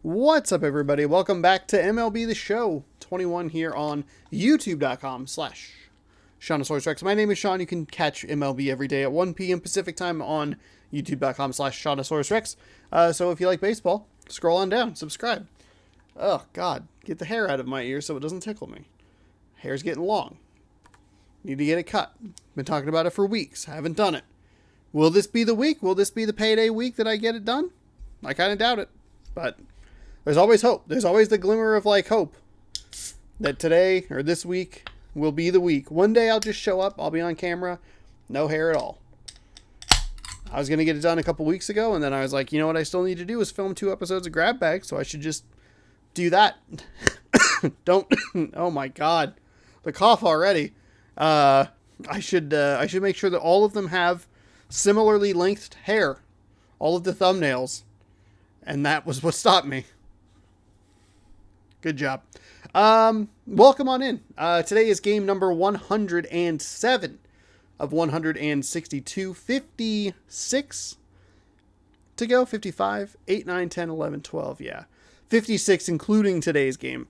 What's up, everybody? Welcome back to MLB The Show 21 here on youtube.com/Shaunosaurus Rex. My name is Sean. You can catch MLB every day at 1 p.m. Pacific time on youtube.com/Shaunosaurus Rex. So if you like baseball, scroll on down, subscribe. Oh, God. Get the hair out of my ear so it doesn't tickle me. Hair's getting long. Need to get it cut. Been talking about it for weeks. Haven't done it. Will this be the week? Will this be the payday week that I get it done? I kind of doubt it. But there's always hope. There's always the glimmer of hope that today or this week will be the week. One day I'll just show up. I'll be on camera. No hair at all. I was going to get it done a couple weeks ago, and then I was like, you know what I still need to do is film 2 episodes of Grab Bag, so I should just do that. Don't. Oh my God. The cough already. I should make sure that all of them have similarly lengthed hair. All of the thumbnails. And that was what stopped me. Good job. Welcome on in. Today is game number 107 of 162. 56 to go. 55, 8, 9, 10, 11, 12. Yeah. 56 including today's game.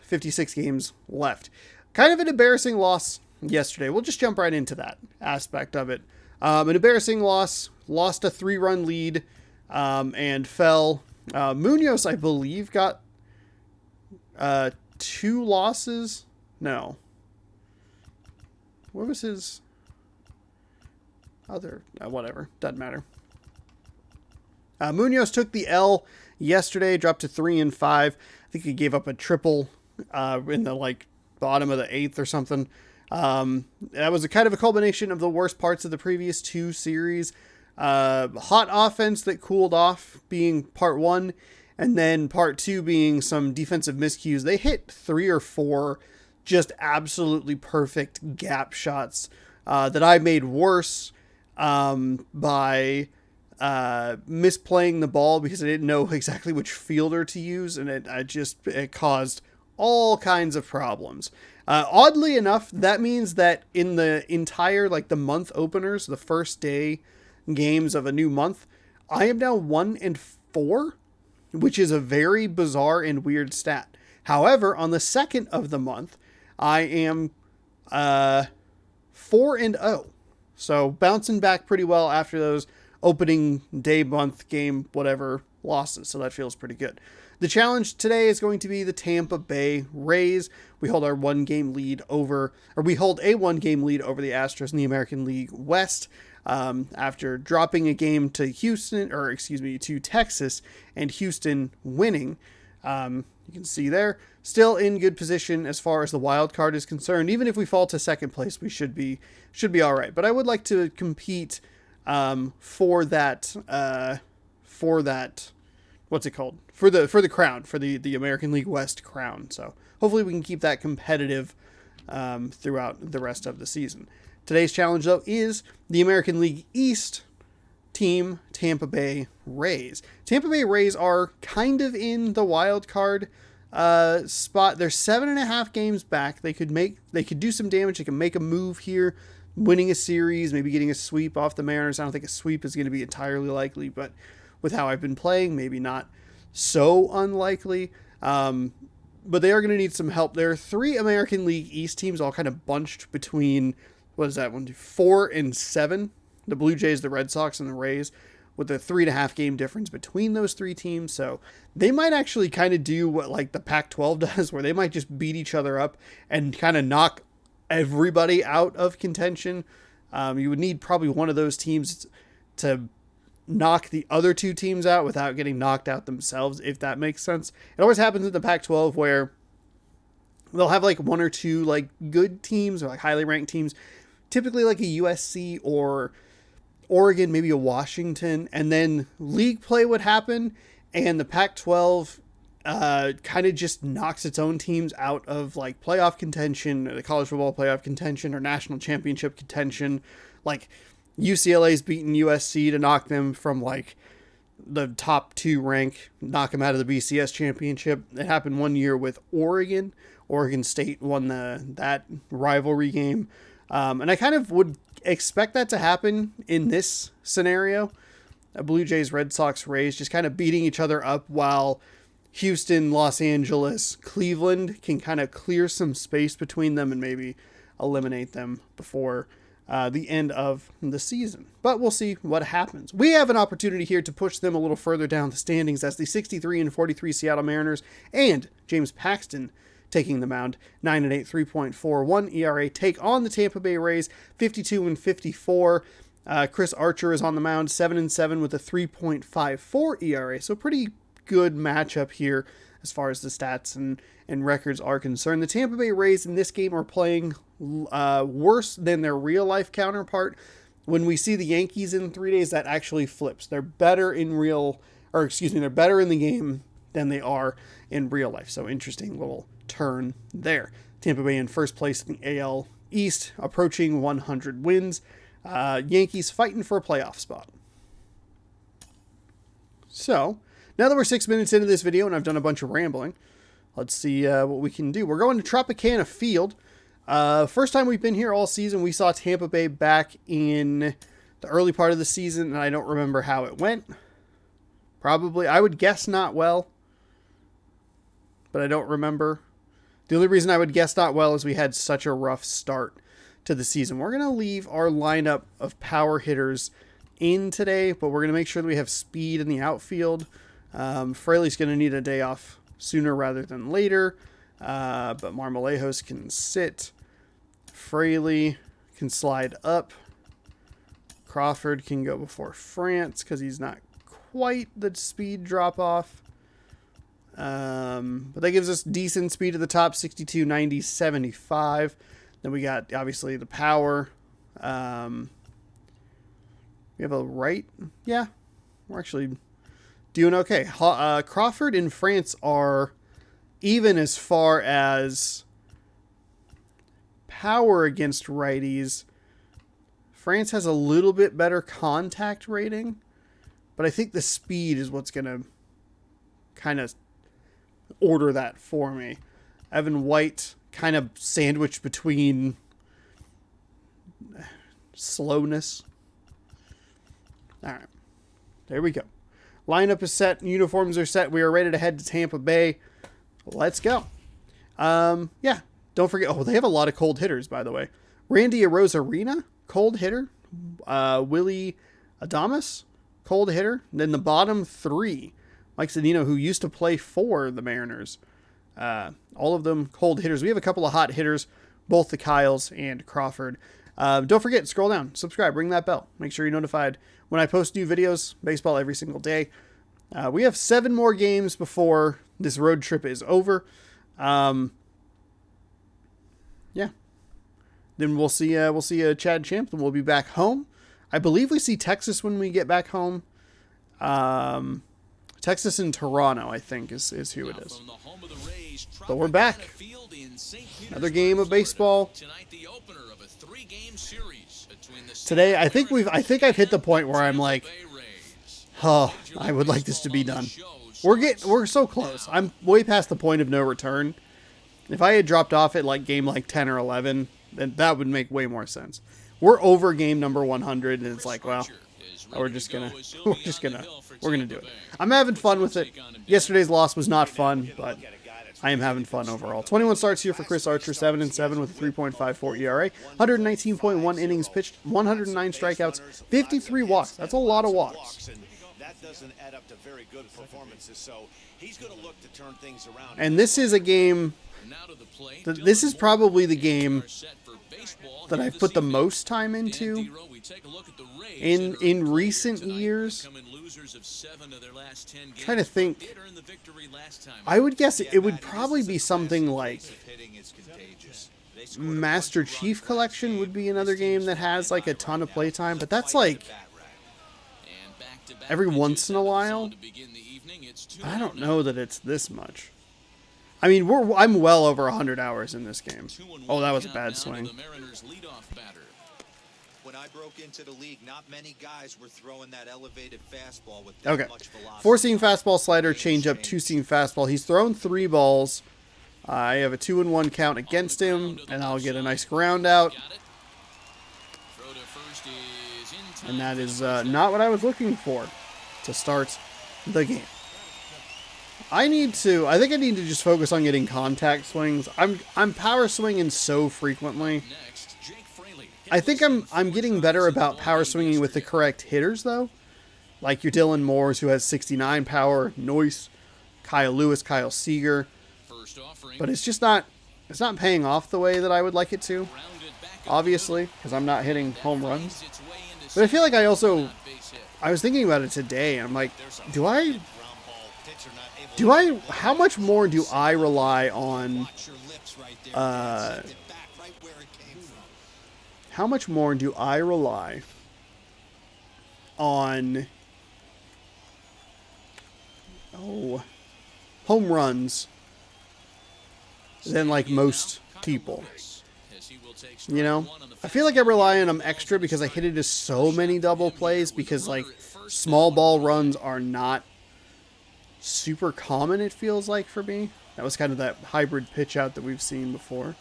56 games left. Kind of an embarrassing loss yesterday. We'll just jump right into that aspect of it. An embarrassing loss. Lost a 3-run lead. And fell. Munoz, I believe, got 2 losses. No. What was his other? Whatever. Doesn't matter. Munoz took the L yesterday, dropped to 3-5. I think he gave up a triple in the bottom of the 8th or something. That was a kind of a culmination of the worst parts of the previous 2 series. Hot offense that cooled off being part 1, and then part 2 being some defensive miscues. They hit 3 or 4 just absolutely perfect gap shots that I made worse by misplaying the ball because I didn't know exactly which fielder to use, and it caused all kinds of problems. Oddly enough, that means that in the entire the month openers, the first day games of a new month, I am now 1-4, which is a very bizarre and weird stat. However, on the second of the month, I am 4-0. So bouncing back pretty well after those opening day, month, game, whatever losses. So that feels pretty good. The challenge today is going to be the Tampa Bay Rays. We hold a 1-game lead over the Astros in the American League West. After dropping a game to to Texas and Houston winning. You can see there, still in good position as far as the wild card is concerned. Even if we fall to second place, we should be all right. But I would like to compete for that what's it called? For the crown, for the American League West crown. So hopefully we can keep that competitive throughout the rest of the season. Today's challenge, though, is the American League East team, Tampa Bay Rays. Tampa Bay Rays are kind of in the wild card spot. They're 7.5 games back. They could do some damage. They can make a move here, winning a series, maybe getting a sweep off the Mariners. I don't think a sweep is going to be entirely likely, but with how I've been playing, maybe not so unlikely. But they are going to need some help. There are 3 American League East teams all kind of bunched between 4 and 7, the Blue Jays, the Red Sox, and the Rays, with a 3.5 game difference between those 3 teams. So they might actually kind of do what the Pac-12 does, where they might just beat each other up and kind of knock everybody out of contention. You would need probably one of those teams to knock the other 2 teams out without getting knocked out themselves, if that makes sense. It always happens in the Pac-12 where they'll have 1 or 2 good teams or highly ranked teams, typically a USC or Oregon, maybe a Washington, and then league play would happen, and the Pac-12 kind of just knocks its own teams out of playoff contention, or the college football playoff contention, or national championship contention. UCLA's beaten USC to knock them from the top 2 rank, knock them out of the BCS championship. It happened one year with Oregon. Oregon State won that rivalry game. And I kind of would expect that to happen in this scenario. Blue Jays, Red Sox, Rays, just kind of beating each other up while Houston, Los Angeles, Cleveland can kind of clear some space between them and maybe eliminate them before the end of the season. But we'll see what happens. We have an opportunity here to push them a little further down the standings as the 63-43 Seattle Mariners and James Paxton taking the mound, 9-8, 3.41 ERA, take on the Tampa Bay Rays, 52-54. Chris Archer is on the mound, 7-7 with a 3.54 ERA. So pretty good matchup here as far as the stats and records are concerned. The Tampa Bay Rays in this game are playing worse than their real life counterpart. When we see the Yankees in 3 days, that actually flips. They're better in they're better in the game than they are in real life. So interesting little turn there. Tampa Bay in first place in the AL East, approaching 100 wins. Yankees fighting for a playoff spot. So, now that we're 6 minutes into this video and I've done a bunch of rambling, let's see what we can do. We're going to Tropicana Field. First time we've been here all season. We saw Tampa Bay back in the early part of the season, and I don't remember how it went. Probably, I would guess not well, but I don't remember. The only reason I would guess not well is we had such a rough start to the season. We're going to leave our lineup of power hitters in today, but we're going to make sure that we have speed in the outfield. Fraley's going to need a day off sooner rather than later, but Marmolejos can sit. Fraley can slide up. Crawford can go before France because he's not quite the speed drop off. But that gives us decent speed at the top, 62, 90, 75. Then we got, obviously, the power. We have a right. Yeah, we're actually doing okay. Crawford and France are even as far as power against righties. France has a little bit better contact rating, but I think the speed is what's going to kind of order that for me. Evan White kind of sandwiched between slowness. All right, there we go. Lineup is set. Uniforms are set. We are ready to head to Tampa Bay. Let's go. Yeah, don't forget. Oh, they have a lot of cold hitters, by the way. Randy Arozarena, cold hitter. Willie Adames, cold hitter. And then the bottom three, Mike Zunino, who used to play for the Mariners. All of them cold hitters. We have a couple of hot hitters, both the Kyles and Crawford. Don't forget, scroll down, subscribe, ring that bell. Make sure you're notified when I post new videos, baseball every single day. We have 7 more games before this road trip is over. Yeah. Then we'll see Chad Champ, and we'll be back home. I believe we see Texas when we get back home. Texas and Toronto, I think, is who it is. But we're back. Another game of baseball. Today, I think I've hit the point where I'm like, oh, I would like this to be done. We're so close. I'm way past the point of no return. If I had dropped off at game 10 or 11, then that would make way more sense. We're over game number 100, and it's like, well, we're gonna do it. I'm having fun with it. Yesterday's loss was not fun, but I am having fun overall. 21 starts here for Chris Archer, 7-7 with a 3.54 ERA, 119.1 innings pitched, 109 strikeouts, 53 walks. That's a lot of walks. That doesn't add up to very good performances, so he's going to look to turn things around. And this is a game. This is probably the game that I've put the most time into in recent years. I'm trying to think. I would guess it would probably be something like Master Chief Collection would be another game that has a ton of playtime, but that's every once in a while. I don't know that it's this much. I mean, I'm well over 100 hours in this game. Oh, that was a bad swing. When I broke into the league, not many guys were throwing that elevated fastball with that much velocity. 4-seam fastball, slider, changeup, 2-seam fastball. He's thrown 3 balls. I have a 2-1 count against him, and I'll get a nice ground out. And that is not what I was looking for. to start the game. I think I need to just focus on getting contact swings. I'm power swinging so frequently. I think I'm getting better about power swinging with the correct hitters though. Like your Dylan Moores, who has 69 power, Noyce, Kyle Lewis, Kyle Seager. But it's just not paying off the way that I would like it to. Obviously, because I'm not hitting home runs. But I feel like I was thinking about it today, and I'm like, how much more do I rely on, home runs than like most people? You know, I feel like I rely on them extra because I hit it to so many double plays, because like small ball runs are not super common, it feels like, for me. That was kind of that hybrid pitch out that we've seen before.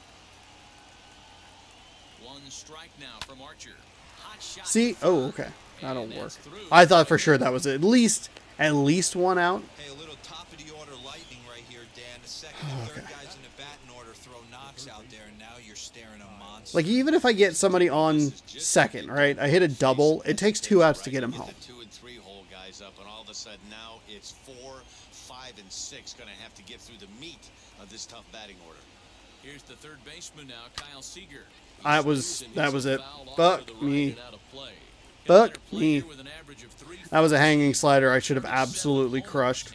See? Oh, okay. That'll work. I thought for sure that was at least one out. Hey, a little top of the order lightning right here, Dan. The second and third guys in the batting order throw knocks out there, and now you're staring a monster. Like, even if I get somebody on second, right? I hit a double. It takes 2 outs to get him home. 2 and 3 hole guys up, and all of a sudden now it's 4, 5, and 6 going to have to get through the meat of this tough batting order. Here's the third baseman now, Kyle Seager. That was it. Fuck me. Fuck me. That was a hanging slider I should have absolutely crushed.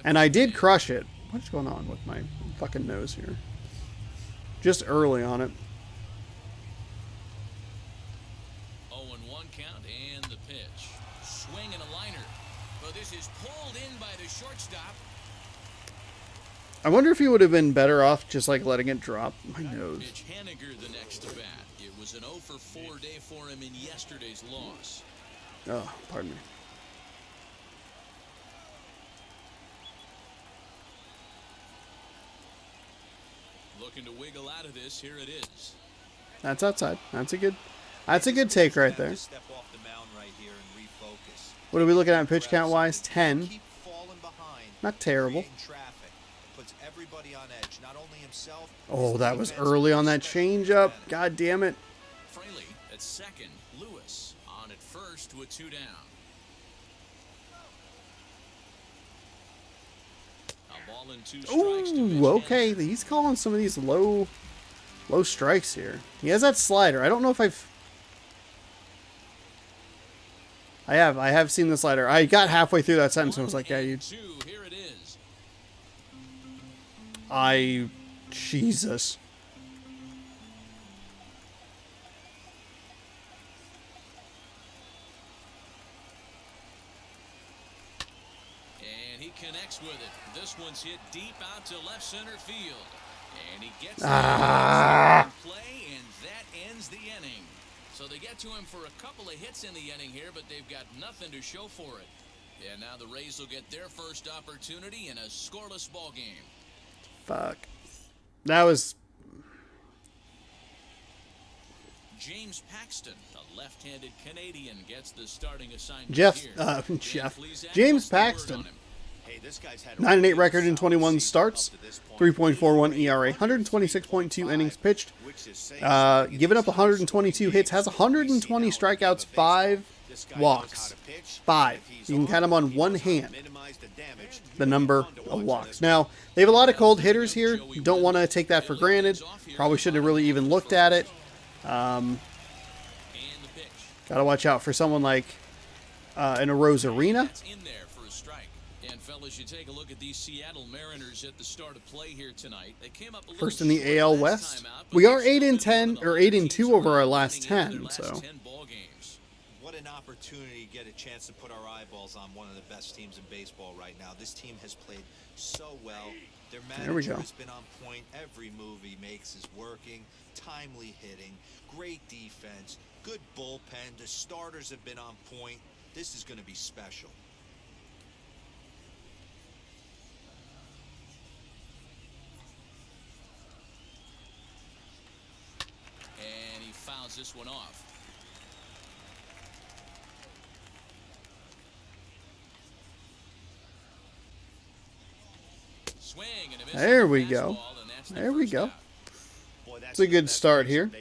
And I did crush it. What's going on with my fucking nose here? Just early on it. 0-1 count and the pitch. Swing and a liner. But this is pulled in by the shortstop. I wonder if he would have been better off just like letting it drop. My nose. Pitch Haniger the next to bat. It was an 0 for 4 day for him in yesterday's loss. Oh, pardon me. Looking to wiggle out of this. Here it is. That's outside. That's a good take right there. What are we looking at pitch count wise? 10. Not terrible. Oh, that was early on that changeup. God damn it. Fraley at second. Lewis on at first with 2 down. A ball and 2 strikes. Ooh, okay. He's calling some of these low strikes here. He has that slider. I don't know if I have seen the slider. I got halfway through that sentence and was like, yeah, you. Here it is. Jesus. And he connects with it. This one's hit deep out to left center field. And he gets play, and that ends the inning. So they get to him for a couple of hits in the inning here, but they've got nothing to show for it. And now the Rays will get their first opportunity in a scoreless ball game. Fuck. That was... James Paxton, a left-handed Canadian, gets the starting assignment James Paxton. 9-8 record in 21 starts, 3.41 ERA, 126.2 innings pitched, given up 122 hits, has 120 strikeouts, 5 walks. 5. You can count them on one hand, the number of walks. Now, they have a lot of cold hitters here. You don't want to take that for granted. Probably shouldn't have really even looked at it. Got to watch out for someone like in a Rosarina. Fellas, you take a look at these Seattle Mariners at the start of play here tonight. They came up a first in the AL West. We are 8-10 or 8-2 over our last 10. So what an opportunity to get a chance to put our eyeballs on one of the best teams in baseball right now. This team has played so well. Their manager has been on point. Every move he makes is working. Timely hitting, great defense, good bullpen. The starters have been on point. This is going to be special. And he fouls this one off. There we go. There we go. It's a good start here.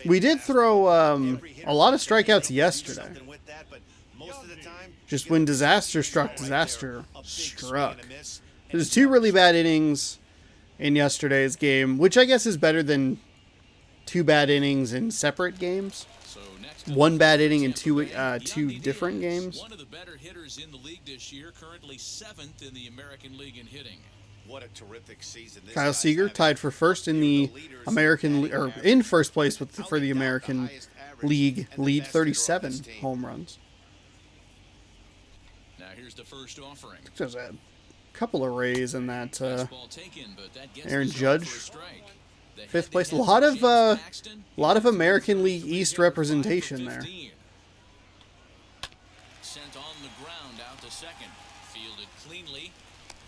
We did throw a lot of strikeouts yesterday. Just when disaster struck, disaster struck. There's 2 really bad innings in yesterday's game, which I guess is better than 2 bad innings in separate games. 1 bad inning in two different games. One of the better hitters in the league this year, currently 7th in the American League in hitting. What a terrific season. Kyle Seager tied for first in the American, or in first place for the American League lead, 37 home runs. Now here's the first offering. There's a couple of Rays in that. Aaron Judge, 5th place. A lot of American League East representation there. Sent on the ground out to second. Fielded cleanly.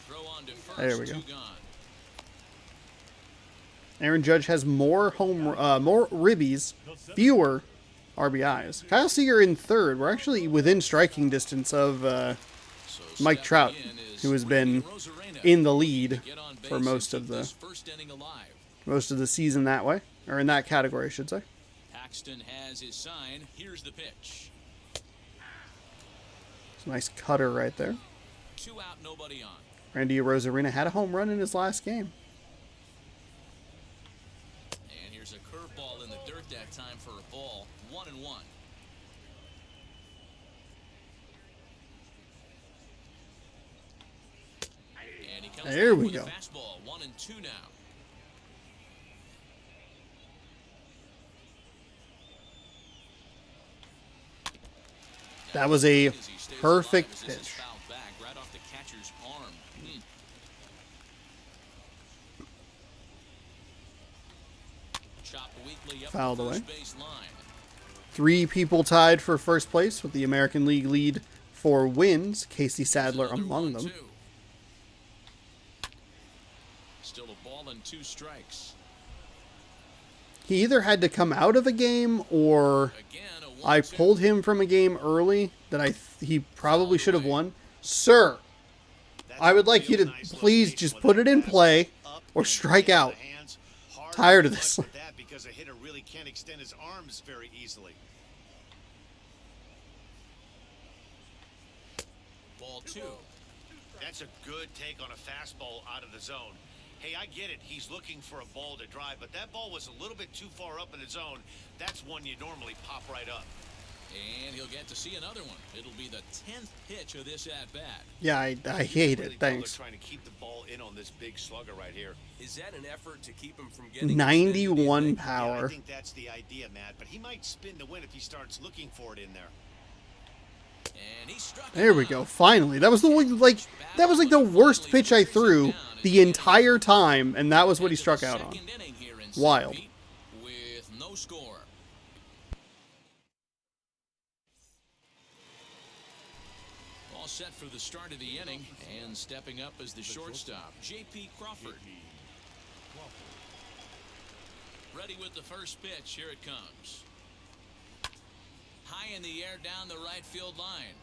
Throw on to first. There we go. 2 gone. Aaron Judge has more ribbies, fewer RBIs. Kyle Seager in 3rd. We're actually within striking distance of Mike Trout, who has been in the lead for most of the season that way, or in that category, I should say. Paxton has his sign. Here's the pitch. It's a nice cutter right there. 2 out, nobody on. Randy Arozarena had a home run in his last game. And here's a curveball in the dirt that time for a ball. 1-1. And he comes there back we with go. a fastball. 1-2 now. That was a perfect pitch. Right off the catcher's arm. Chopped weakly up Fouled the away. first base line. 3 people tied for first place with the American League lead for wins. Casey Sadler Another among 1-2. them. Still a ball and 2 strikes. He either had to come out of a game or Again, a I 1-2. pulled him from a game early that he probably should have won. Sir, I would like you to please just put it in play or strike out. Tired of this. Because a hitter really can't extend his arms very easily. Ball 2. That's a good take on a fastball out of the zone. Hey, I get it. He's looking for a ball to drive, but that ball was a little bit too far up in the zone. That's one you normally pop right up. And he'll get to see another one. It'll be the 10th pitch of this at-bat. Yeah, I hate it. Thanks. Trying to keep the ball in on this big slugger right here. Is that an effort to keep him from getting 91 Yeah, I power. think that's the idea, Matt, but he might spin to win if he starts looking for it in there. And he struck There we go. Finally. That was the one, that was like the worst pitch I threw the entire time, and that was what he struck out on. Wild. With no score. All set for the start of the inning, and stepping up as the shortstop, J.P. Crawford. Ready with the first pitch. Here it comes. High in the air down the right field line.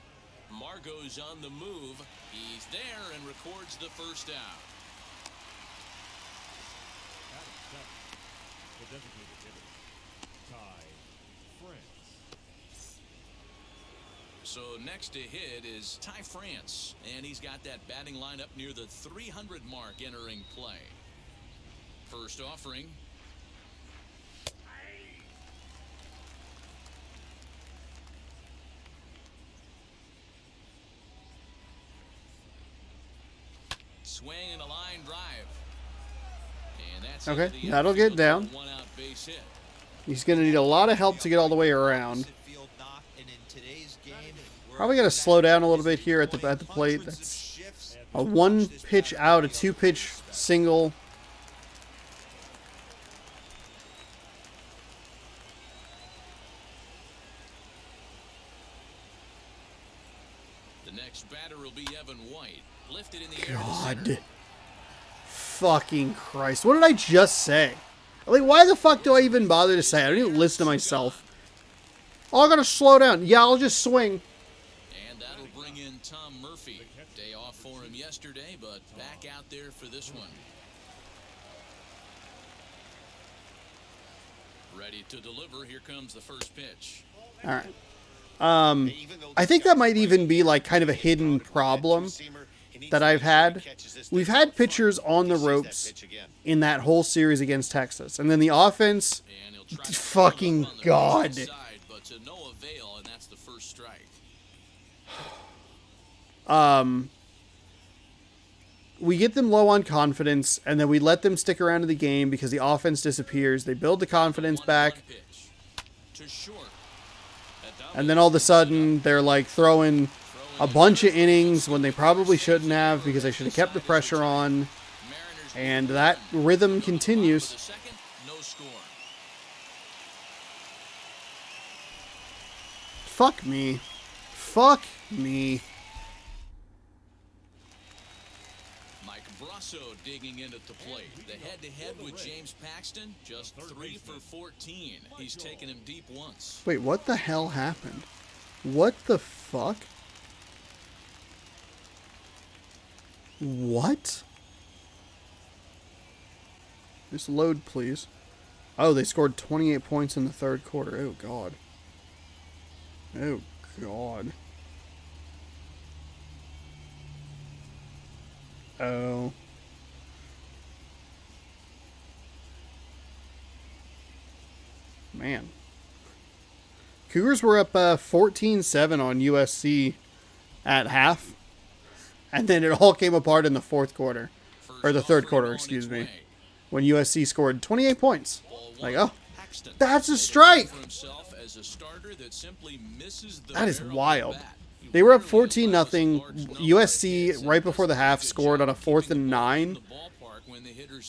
Margot's on the move. He's there and records the first out. The designated hitter, Ty France. So next to hit is Ty France, and he's got that batting line up near the 300 mark entering play. First offering. Swing and a line drive. And that's Okay, into the that'll outfield get down. for a one-out base hit. He's going to need a lot of help to get all the way around. Probably got to slow down a little bit here at the plate. That's a 1 pitch out, a 2 pitch single. The next batter will be Evan White. Lifted in the air to God. center. Fucking Christ. What did I just say? Like, why the fuck do I even bother to say? I don't even listen to myself. Oh, I gotta slow down. Yeah, I'll just swing. And that'll bring in Tom Murphy. Day off for him yesterday, but back out there for this one. Ready to deliver. Here comes the first pitch. All right. I think that might even be like kind of a hidden problem that I've had. We've had pitchers on the ropes in that whole series against Texas, and then the offense, fucking God. But to no avail, and that's the first strike. We get them low on confidence, and then we let them stick around in the game because the offense disappears. They build the confidence back, and then all of a sudden they're like throwing a bunch of innings when they probably shouldn't have because they should have kept the pressure on, and that rhythm continues. Fuck me. Fuck me. Mike Brasso digging in at the plate. The head-to-head with James Paxton, just 3 for 14. He's taken him deep once. Wait, what the hell happened? What the fuck? What? Just load, please. Oh, they scored 28 points in the third quarter. Oh, God. Oh, God. Oh. Man. Cougars were up 14-7 on USC at half. And then it all came apart in the fourth quarter. Or the third quarter, excuse me. When USC scored 28 points. Like, oh, that's a strike! That is wild. They were up 14-0. USC, right before the half, scored on a 4th and 9.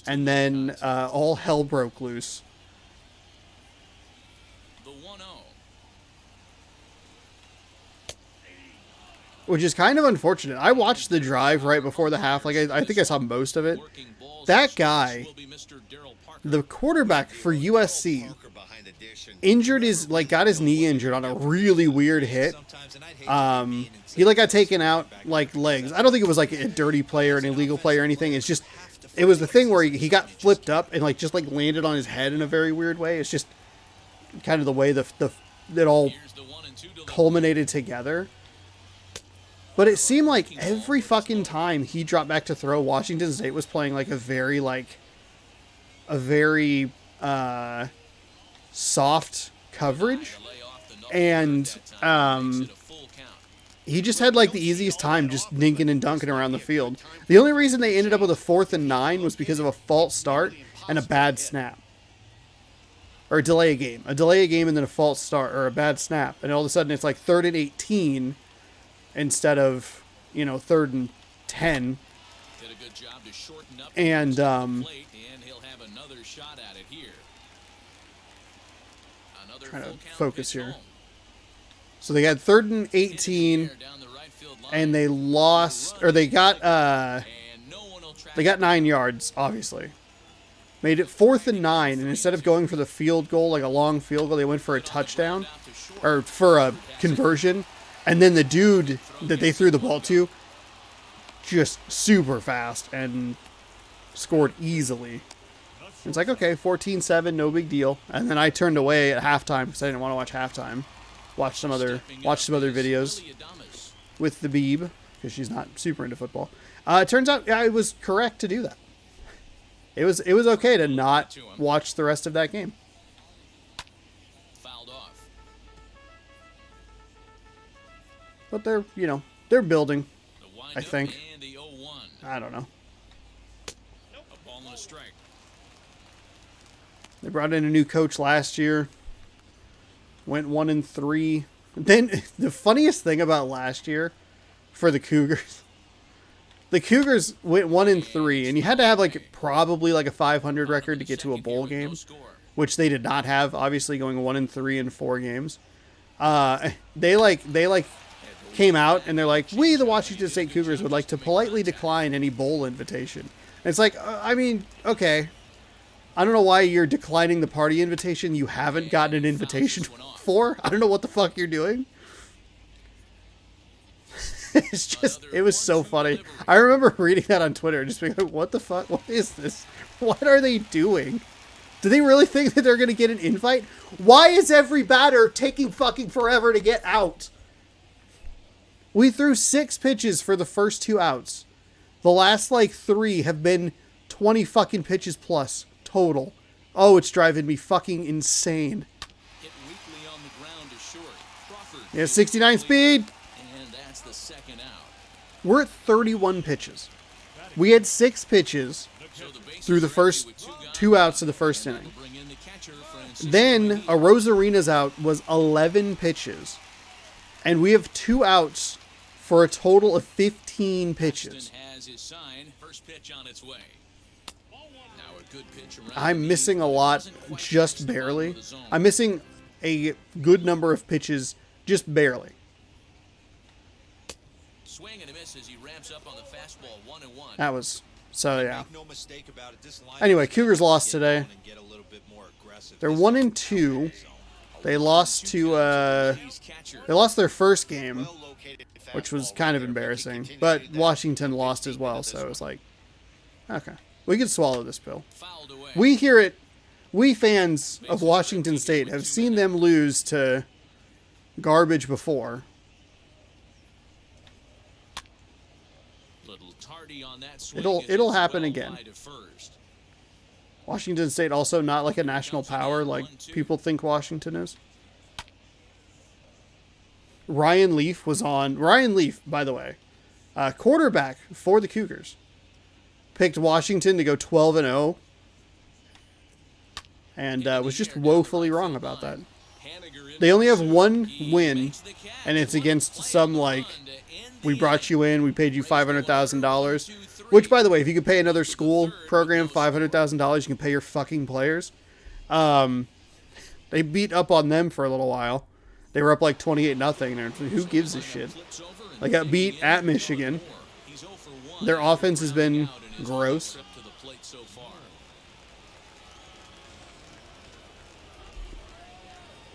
And then all hell broke loose. Which is kind of unfortunate. I watched the drive right before the half. Like, I think I saw most of it. That guy, the quarterback for USC, injured his, like, got his knee injured on a really weird hit. He, like, got taken out, like, legs. I don't think it was, like, a dirty play or an illegal play or anything. It's just, it was the thing where he got flipped up and, like, just, like, landed on his head in a very weird way. It's just kind of the way it all culminated together. But it seemed like every fucking time he dropped back to throw, Washington State was playing like a very soft coverage. And he just had like the easiest time just dinking and dunking around the field. The only reason they ended up with a 4th and 9 was because of a false start and a bad snap. Or a delay a game and then a false start or a bad snap. And all of a sudden it's like 3rd and 18. Instead of, 3rd and 10. Did a good job to shorten up and he'll have another shot at it here. Another trying to full count focus here. home. So they got 3rd and 18 and they lost, or they got 9 yards, obviously. Made it 4th and 9, and instead of going for the field goal, like a long field goal, they went for a touchdown or for a conversion. And then the dude that they threw the ball to just super fast and scored easily. It's like, okay, 14-7, no big deal. And then I turned away at halftime because I didn't want to watch halftime. Watched some other videos with the Beeb because she's not super into football. It turns out I was correct to do that. It was okay to not watch the rest of that game. But they're building, I think. I don't know. They brought in a new coach last year. Went 1-3. Then the funniest thing about last year for the Cougars went 1-3, and you had to have probably a 500 record to get to a bowl game, which they did not have. Obviously, going 1-3 in 4 games. They came out and they're like, we, the Washington State Cougars, would like to politely decline any bowl invitation. And it's like, I mean, okay. I don't know why you're declining the party invitation you haven't gotten an invitation for. I don't know what the fuck you're doing. it was so funny. I remember reading that on Twitter and just being like, what the fuck? What is this? What are they doing? Do they really think that they're going to get an invite? Why is every batter taking fucking forever to get out? We threw 6 pitches for the first 2 outs. The last, like, 3 have been 20 fucking pitches plus total. Oh, it's driving me fucking insane. Hit weakly on the ground to short. Crawford. Yeah, 69 speed. And that's the second out. We're at 31 pitches. We had 6 pitches So the bases through the are empty first with 2 guys. 2 outs of the first inning. That'll bring in the catcher, Francisco Then Mejia. a Rosarena's out was 11 pitches. And we have 2 outs for a total of 15 pitches. Houston has his sign. First pitch on its way. Now a good pitch around I'm the missing knees, a but lot, doesn't quite just fix the run barely. with the zone. I'm missing a good number of pitches, just barely. Swing and a miss as he ramps up on the fastball 1-1. That was, so yeah. Make no mistake about it, this lineup Anyway, is Cougars gonna lost get today. going and get a little bit more aggressive. They're This 1-2. They lost to, He's catcher. they lost their first game, well-located which was fastball kind of right there. If he embarrassing. continues But to do that, Washington he'll lost get as deep well, into so this it was one. like, okay. We can swallow this pill. Fouled away. We hear it, we fans of Washington State have seen them lose to garbage before. Little tardy on that swing It'll- as it'll it's happen well again. wide to first. Washington State also not like a national power like people think Washington is. Ryan Leaf, by the way, quarterback for the Cougars, picked Washington to go 12-0 and was just woefully wrong about that. Haniger in They only have pursuit. one He win, makes the catch. and it's What a against play some, on the like, run to end we the brought you in, we paid you Raise the line, $500,000, 1, 2, 3. which, by the way, if you could pay another For the school third, program with no score. $500,000, you can pay your fucking players. They beat up on them for a little while. They were up like 28-0, and who gives a shit? Flips over and They got beat the at end. Michigan. He's 0 for 1 Their after offense has been grounding out in his gross. trip to the plate so far.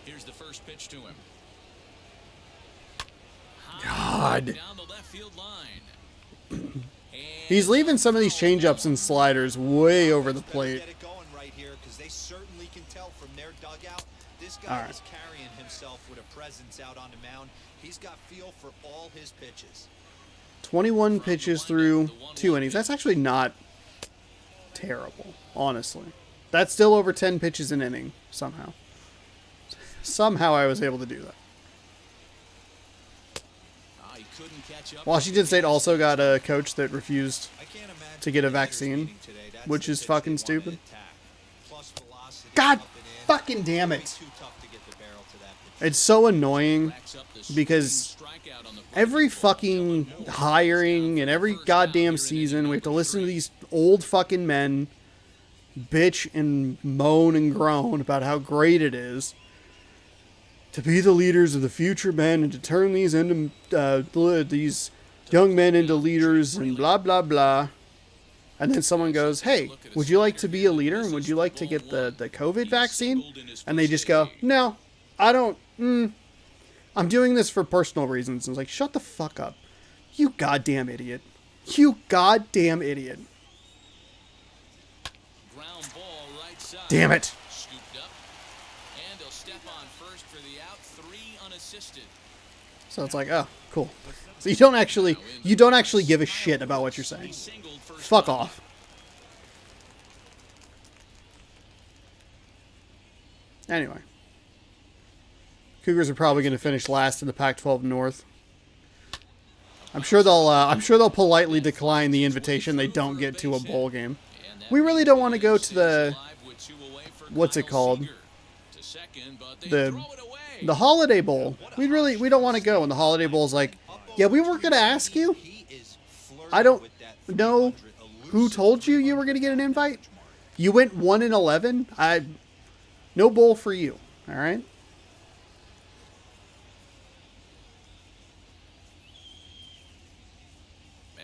Here's the first pitch to him. God. Down the left field line. He's leaving some of these changeups and sliders way over the Better plate. Get it going right here because they certainly can tell from their dugout. This All guy right. is carrying himself with a presence out on the mound. He's got feel for all his pitches. 21 pitches through 2 innings. That's actually not terrible, honestly. That's still over 10 pitches an inning, somehow. Somehow I was able to do that. He couldn't catch up. Washington State also got a coach that refused I can't imagine to get a the hitters vaccine, meeting today. That's which the is pitch fucking they want to stupid. attack. Plus velocity God up and in. fucking damn It'll be it. too tough to get the barrel to that pitch. It's so annoying Racks up the because swinging strikeout on the every breaking ball. fucking hiring and every goddamn season we have to listen to these old fucking men bitch and moan and groan about how great it is to be the leaders of the future men and to turn these into these young men into leaders and blah blah blah. And then someone goes, "Hey, would you like to be a leader and would you like to get the COVID vaccine?" And they just go, "No, I don't. I'm doing this for personal reasons." And it's like, shut the fuck up, you goddamn idiot, you goddamn idiot. Ground ball right side. Damn it. Scooped up. And he'll step on first for the out. 3 unassisted. So it's like, oh, cool. So you don't actually give a shit about what you're saying. He singled first Fuck base. off. Anyway, Cougars are probably going to finish last in the Pac-12 North. I'm sure they'll politely decline the invitation they don't get to a bowl game. And that We really don't want to go to stays the alive with 2 away for what's it Kyle called? Seager. To second, but they The throw it away. the Holiday Bowl. We don't want to go, and the Holiday Bowl is like, yeah, we weren't going to ask you. He is flirting I don't with that know 300 who elusive told you were going to get an invite. You went 1-11. No bowl for you. All right.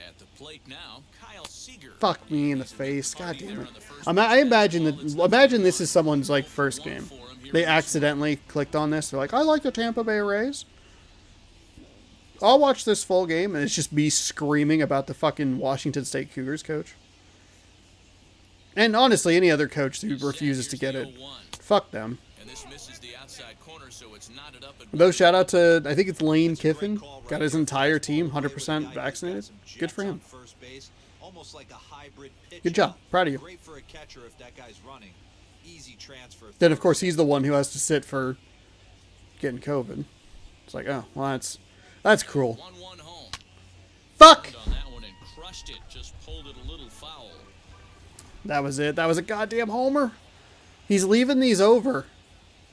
At the plate now, Kyle Seager. Fuck me in the face. God damn it. I imagine this is someone's like first game. They accidentally clicked on this. They're like, I like the Tampa Bay Rays. I'll watch this full game, and it's just me screaming about the fucking Washington State Cougars coach. And honestly, any other coach who refuses to get it, fuck them. And this misses the outside corner, so it's knotted up and Though, shout out to, I think it's Lane Kiffin, got his entire team 100% vaccinated. Good for him. Almost like a hybrid pitcher. Good job. Proud of you. Great for a catcher if that guy's running. Easy transfer. Then, of course, he's the one who has to sit for getting COVID. It's like, oh, well, that's cruel. 1-1 home. Fuck! On that one and crushed it, just pulled it a little foul. That was it. That was a goddamn homer. He's leaving these over.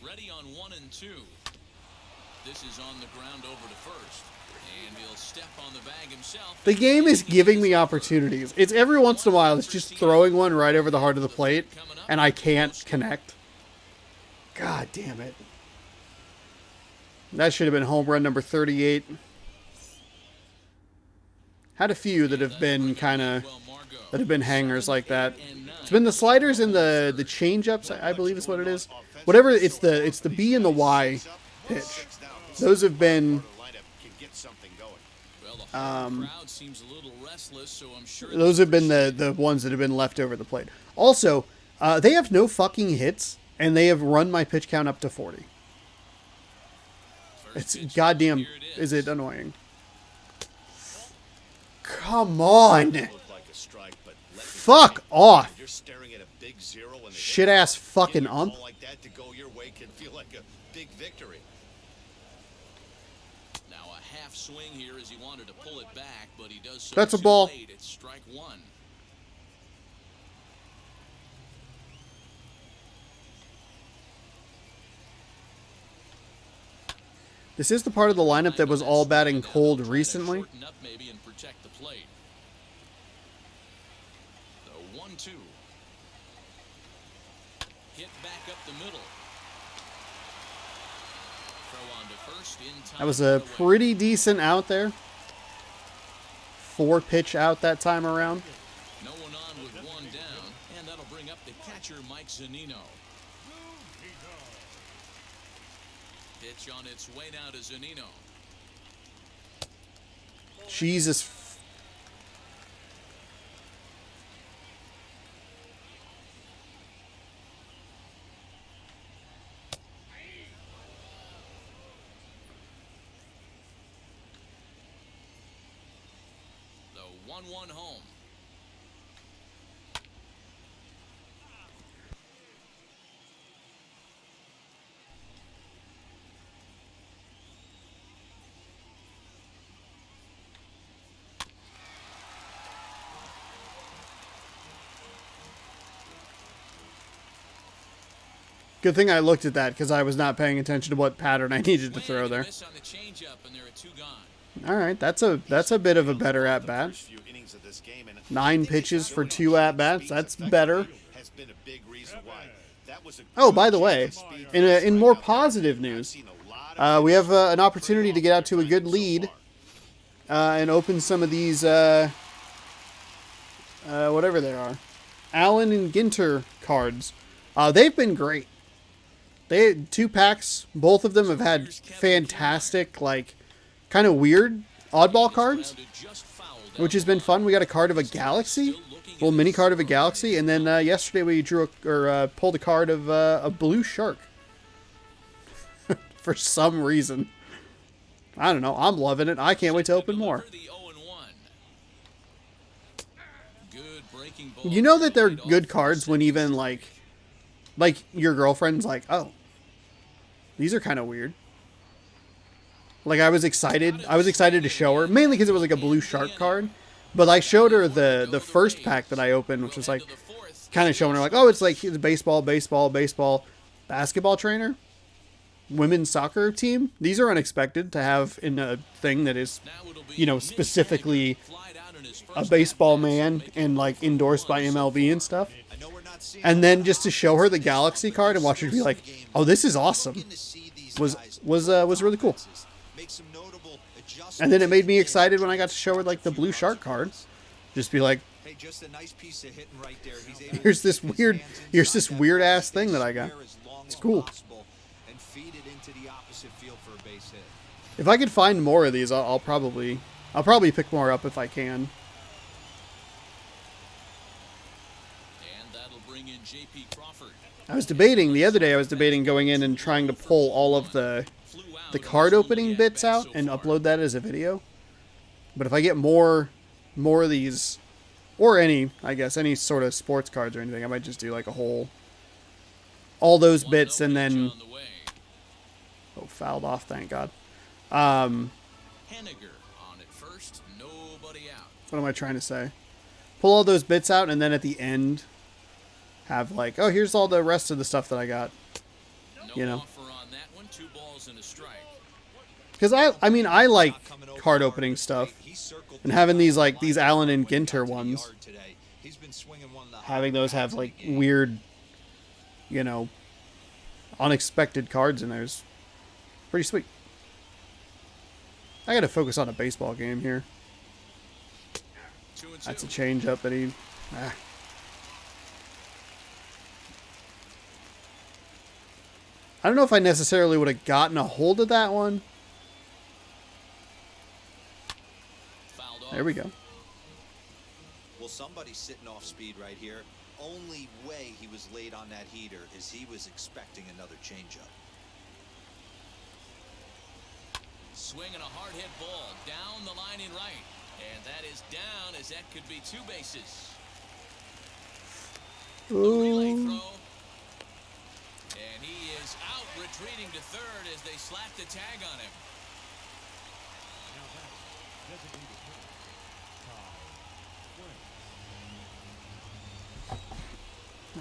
Ready on 1 and 2. This is on the ground over to first. And he'll step on the bag himself. The game is giving me opportunities. It's every once in a while, it's just throwing one right over the heart of the plate, and I can't connect. God damn it. That should have been home run number 38. Had a few that have been that have been hangers like that. It's been the sliders and the change-ups, I believe is what it is. Whatever, it's the B and the Y pitch. Those have been those have been the ones that have been left over the plate. Also, they have no fucking hits, and they have run my pitch count up to 40. It's goddamn, is it annoying? Come on! Fuck off! Shit ass fucking ump. Now a half swing here as he wanted to pull it back, but he does so That's a too ball. late. It's strike one. This is the part of the lineup that was all batting cold recently. Shorten up maybe and protect the plate. The 1-2. Hit back up the middle. Throw on to first in time. That was a pretty decent out there. 4 pitch out that time around. No one on with one down, and that'll bring up the catcher Mike Zunino. Pitch on its way now to Zunino. Jesus. The 1-1 home. Good thing I looked at that because I was not paying attention to what pattern I needed to throw there. Miss on the changeup, and there are 2 gone. All right, that's a bit of a better at bat. 9 pitches for 2 at bats. That's better. Oh, by the way, in more positive news, we have an opportunity to get out to a good lead and open some of these whatever they are, Allen and Ginter cards. They've been great. They had 2 packs. Both of them have had fantastic, like, kind of weird oddball cards, which has been fun. We got a card of a Galaxy, a little mini card of a Galaxy, and then yesterday we pulled a card of a blue shark. For some reason. I don't know. I'm loving it. I can't wait to open more. You know that they're good cards when even, like your girlfriend's like, oh, these are kind of weird. Like, I was excited to show her, mainly because it was like a blue shark card. But I showed her the first pack that I opened, which was like, kind of showing her like, oh, it's like the baseball, basketball trainer, women's soccer team. These are unexpected to have in a thing that is, you know, specifically a baseball man and like endorsed by MLB and stuff. And then just to show her the Galaxy card and watch her be like, "Oh, this is awesome," was really cool. And then it made me excited when I got to show her like the blue shark card. Just be like, "Here's this weird ass thing that I got. It's cool." If I could find more of these, I'll probably pick more up if I can. And that'll bring in J.P. Crawford. I was debating the other day. I was debating going in and trying to pull all of the card opening bits out and upload that as a video. But if I get more of these, or any sort of sports cards or anything, I might just do like a whole, all those bits and then, oh, fouled off, thank God. Henniger on it first, nobody out. What am I trying to say? Pull all those bits out and then at the end have like, oh, here's all the rest of the stuff that I got. You know. Offer on that one, 2 balls and a strike. Because I mean, I like card opening stuff. And having these, like, these Allen and Ginter ones. Having those have, like, weird, you know, unexpected cards in there is pretty sweet. I gotta focus on a baseball game here. 2-2. That's a change-up that he... I don't know if I necessarily would have gotten a hold of that one. There we go. Well, somebody's sitting off speed right here. Only way he was late on that heater is he was expecting another changeup. Swinging a hard hit ball down the line in right. And that is down as that could be 2 bases. Relay throw. And he is out, retreating to third as they slap the tag on him. Now that's designated hitter.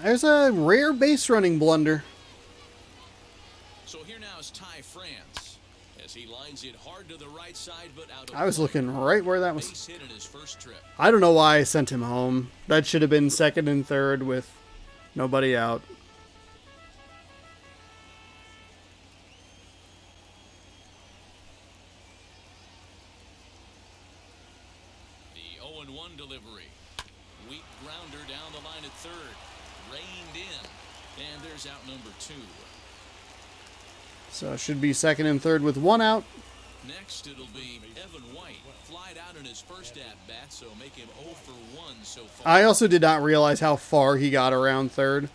There's a rare base running blunder. So here now is Ty France as he lines it hard to the right side, but out of I was looking right where that was. base hit in his first trip. I don't know why I sent him home. That should have been second and third with nobody out. The 0-1 delivery. Weak grounder down the line at third. Reined in. And there's out number 2. So it should be second and third with 1 out. Next, it'll be Evan White. Flied out in his first at-bat, so make him 0 for 1 so far. I also did not realize how far he got around third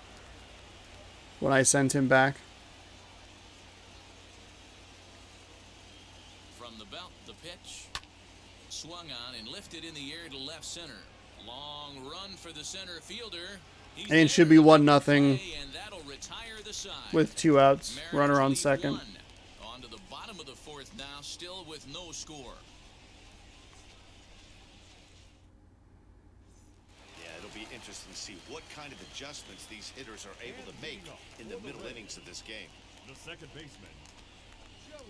when I sent him back. From the belt, the pitch. Swung on and lifted in the air to left center. Long run for the center fielder. He's And it should be 1-0 and that'll retire the side. with 2 outs. Mariners Runner on lead second. 1. On to the bottom of the 4th now, still with no score. Yeah, it'll be interesting to see what kind of adjustments these hitters are able to make in the middle innings of this game. The second baseman, Joey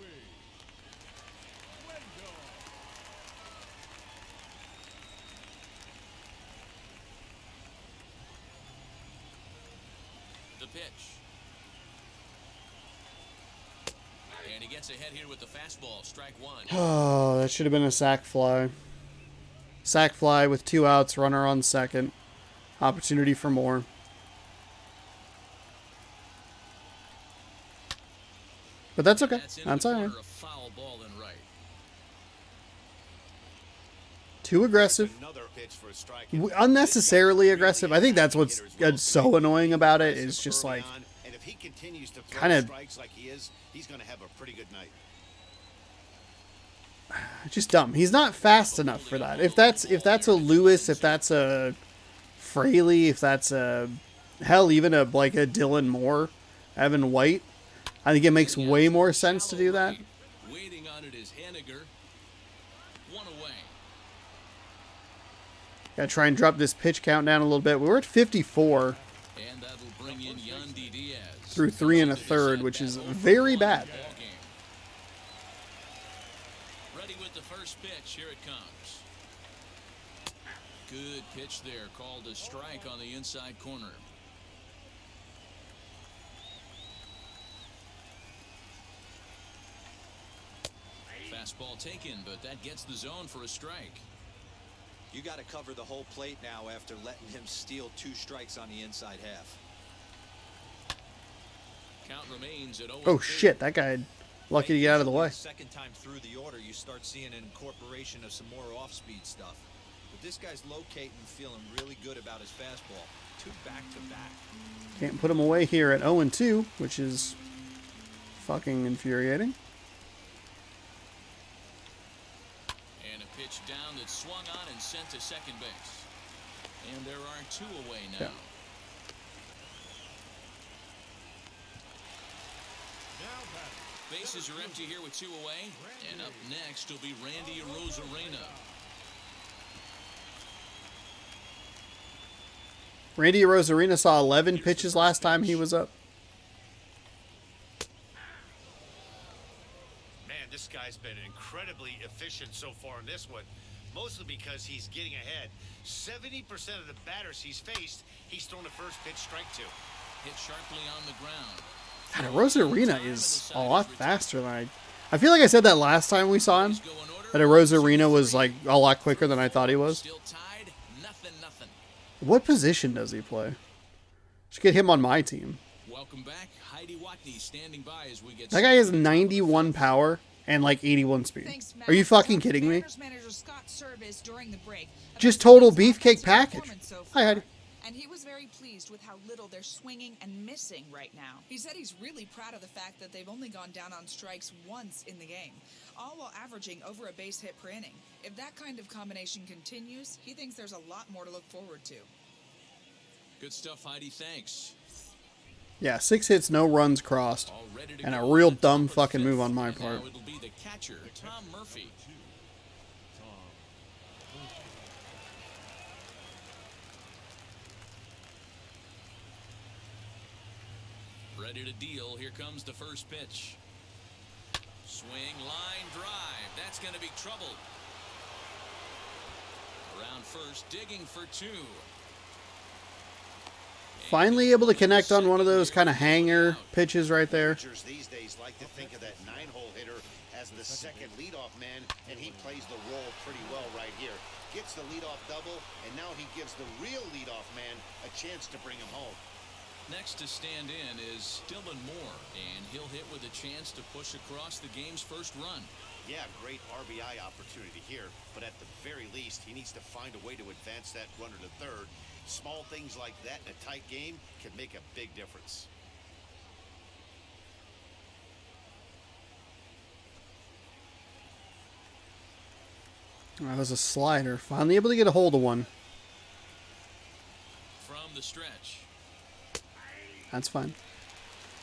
Wendell. The pitch. And he gets ahead here with the fastball. Strike 1. Oh, that should have been a sac fly. Sac fly with 2 outs. Runner on second. Opportunity for more. But that's okay. That's all right. A foul ball in right. Too aggressive. Another pitch for a strike. Unnecessarily aggressive. I think that's what's so annoing about it is just like And if he continues to throw kinda- strikes like he is, he's going to have a pretty good night. just dumb. He's not fast enough for that. If that's a Lewis, if that's a Fraley, if that's a hell even a like a Dylan Moore, Evan White, I think it makes way more sense to do that. Waiting on it is Henniger. 1 away. Gotta try and drop this pitch count down a little bit. We were at 54 And that'll bring in Yandy Diaz. through 3 1/3, which is very bad. Ready with the first pitch. Here it comes. Good pitch there. Called a strike on the inside corner. Fastball taken, but that gets the zone for a strike. You got to cover the whole plate now after letting him steal 2 strikes on the inside half. Count remains at 0. Oh shit, that guy Lucky to get out of the way. Second time through the order, you start seeing an incorporation of some more off-speed stuff. But this guy's locating and feeling really good about his fastball. 2 back-to-back. Can't put him away here at 0-2, which is fucking infuriating. And a pitch down that swung on and sent to second base. And there are 2 away now. Yeah. Bases are empty here with 2 away. And up next will be Randy Arozarena. Randy Arozarena saw 11 pitches last time he was up. Man, this guy's been incredibly efficient so far in this one, mostly because he's getting ahead. 70% of the batters he's faced, he's thrown a first pitch strike to. Hit sharply on the ground. God, Arozarena is a lot faster than I feel like I said that last time we saw him. That Arozarena was like a lot quicker than I thought he was. Still tied, nothing. What position does he play? Should get him on my team. Welcome back. Heidi Watney standing by as we get That guy has 91 power and like 81 speed. Thanks, Matt. Are you fucking kidding me? Mariners manager Scott Service during the break Just about total his beefcake offensive package. performance so Hi, far, Heidi. and he was very pleased with how little they're swinging and missing right now. He said he's really proud of the fact that they've only gone down on strikes once in the game, all while averaging over a base hit per inning. If that kind of combination continues, he thinks there's a lot more to look forward to. Good stuff, Heidi. Thanks. Yeah, 6 hits, no runs crossed. All ready to And a go real in the dumb top of the fucking move fifth. on my And part. Now it'll be the catcher, Tom Murphy. Ready to deal. Here comes the first pitch. Swing, line, drive. That's going to be trouble. Around first, digging for 2. Finally able to connect on one of those kind of hanger pitches right there. Managers these days like to think of that 9-hole hitter as the second leadoff man, and he plays the role pretty well right here. Gets the leadoff double, and now he gives the real leadoff man a chance to bring him home. Next to stand in is Dylan Moore, and he'll hit with a chance to push across the game's first run. Yeah, great RBI opportunity here, but at the very least, he needs to find a way to advance that runner to third. Small things like that in a tight game can make a big difference. That was a slider. Finally able to get a hold of one. From the stretch. That's fine.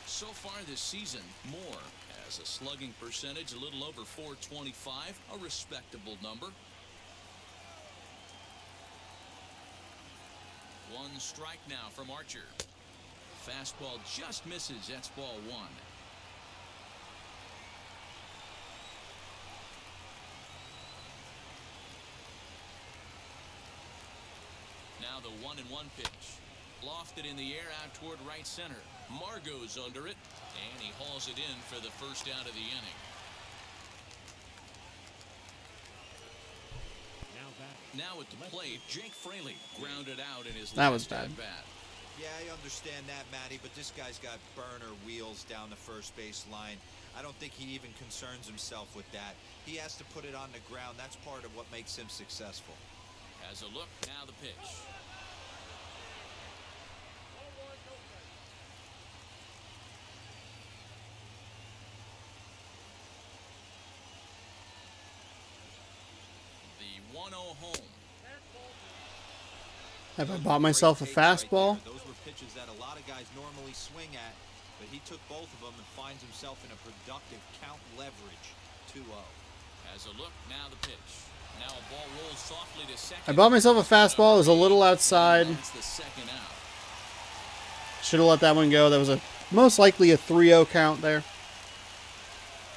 So far this season, Moore has a slugging percentage a little over .425, a respectable number. 1 strike now from Archer. Fastball just misses. That's ball 1. Now the 1-1 pitch. Lofted in the air out toward right center. Margot's under it, and he hauls it in for the first out of the inning. Now at the plate, Jake Fraley grounded out in his That was last bad. at-bat. Yeah, I understand that, Matty, but this guy's got burner wheels down the first base line. I don't think he even concerns himself with that. He has to put it on the ground. That's part of what makes him successful. Has a look, now the pitch. The 1-0 home. Have I bought myself a Great takes right fastball? there. Those were pitches that a lot of guys normally swing at, but he took both of them and finds himself in a productive count leverage 2-0. Has a look, now the pitch. Now a ball rolls softly to second. I bought myself a fastball. It was a little outside. That's the second out. Should have let that one go. That was most likely a 3-0 count there.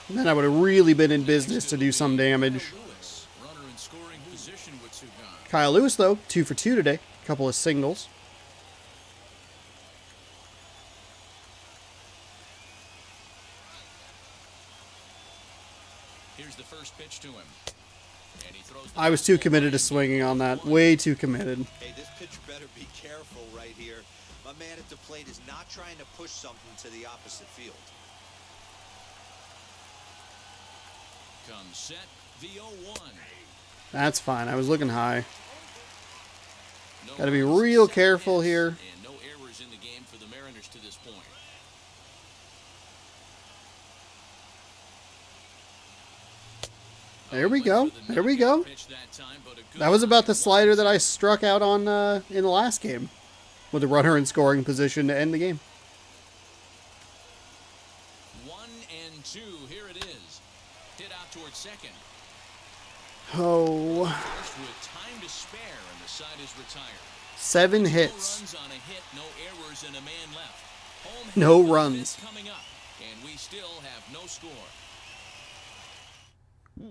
And then I would have really been in business to do some damage. Kyle Lewis, runner in scoring position with 2 gone. Kyle Lewis, though, 2 for 2 today. A couple of singles. Here's the first pitch to him. And he throws the I was too fastball committed to line. swinging on that. Way too committed. Hey, this pitcher better be careful right here. My man at the plate is not trying to push something to the opposite field. Comes set, the 0-1. That's fine. I was looking high. No Got to be runs, real 7 careful hits, here. And no errors in the game for the Mariners to this point. There we go. There we go. Pitch that time, but a good That was about the line. slider that I struck out on in the last game, with a runner in scoring position to end the game. 1-2. Here it is. Hit out towards second. Oh, First with time to spare, and the side is retired. 7 No hits. runs on a hit, no errors, and a man left. Home No hit, the runs. fifth coming up, and we still have no score. We're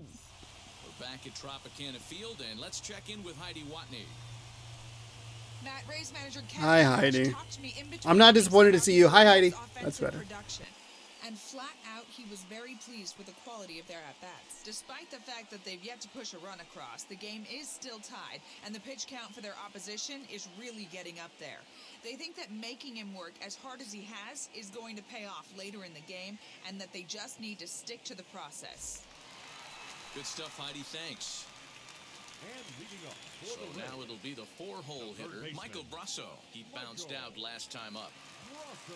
back at Tropicana Field, and let's check in with Heidi Watney. Matt, Rays manager Hi, Kevin Cash Heidi. talked to me in between I'm not innings disappointed to about see you. Hi, his Heidi. offensive That's better. Production. And flat out, he was very pleased with the quality of their at-bats. Despite the fact that they've yet to push a run across, the game is still tied, and the pitch count for their opposition is really getting up there. They think that making him work as hard as he has is going to pay off later in the game, and that they just need to stick to the process. Good stuff, Heidi. Thanks. And leading up So for the now Reds, it'll be the 4-hole The third hitter, baseman, Michael Brasso. He bounced Michael out last time up. Brasso.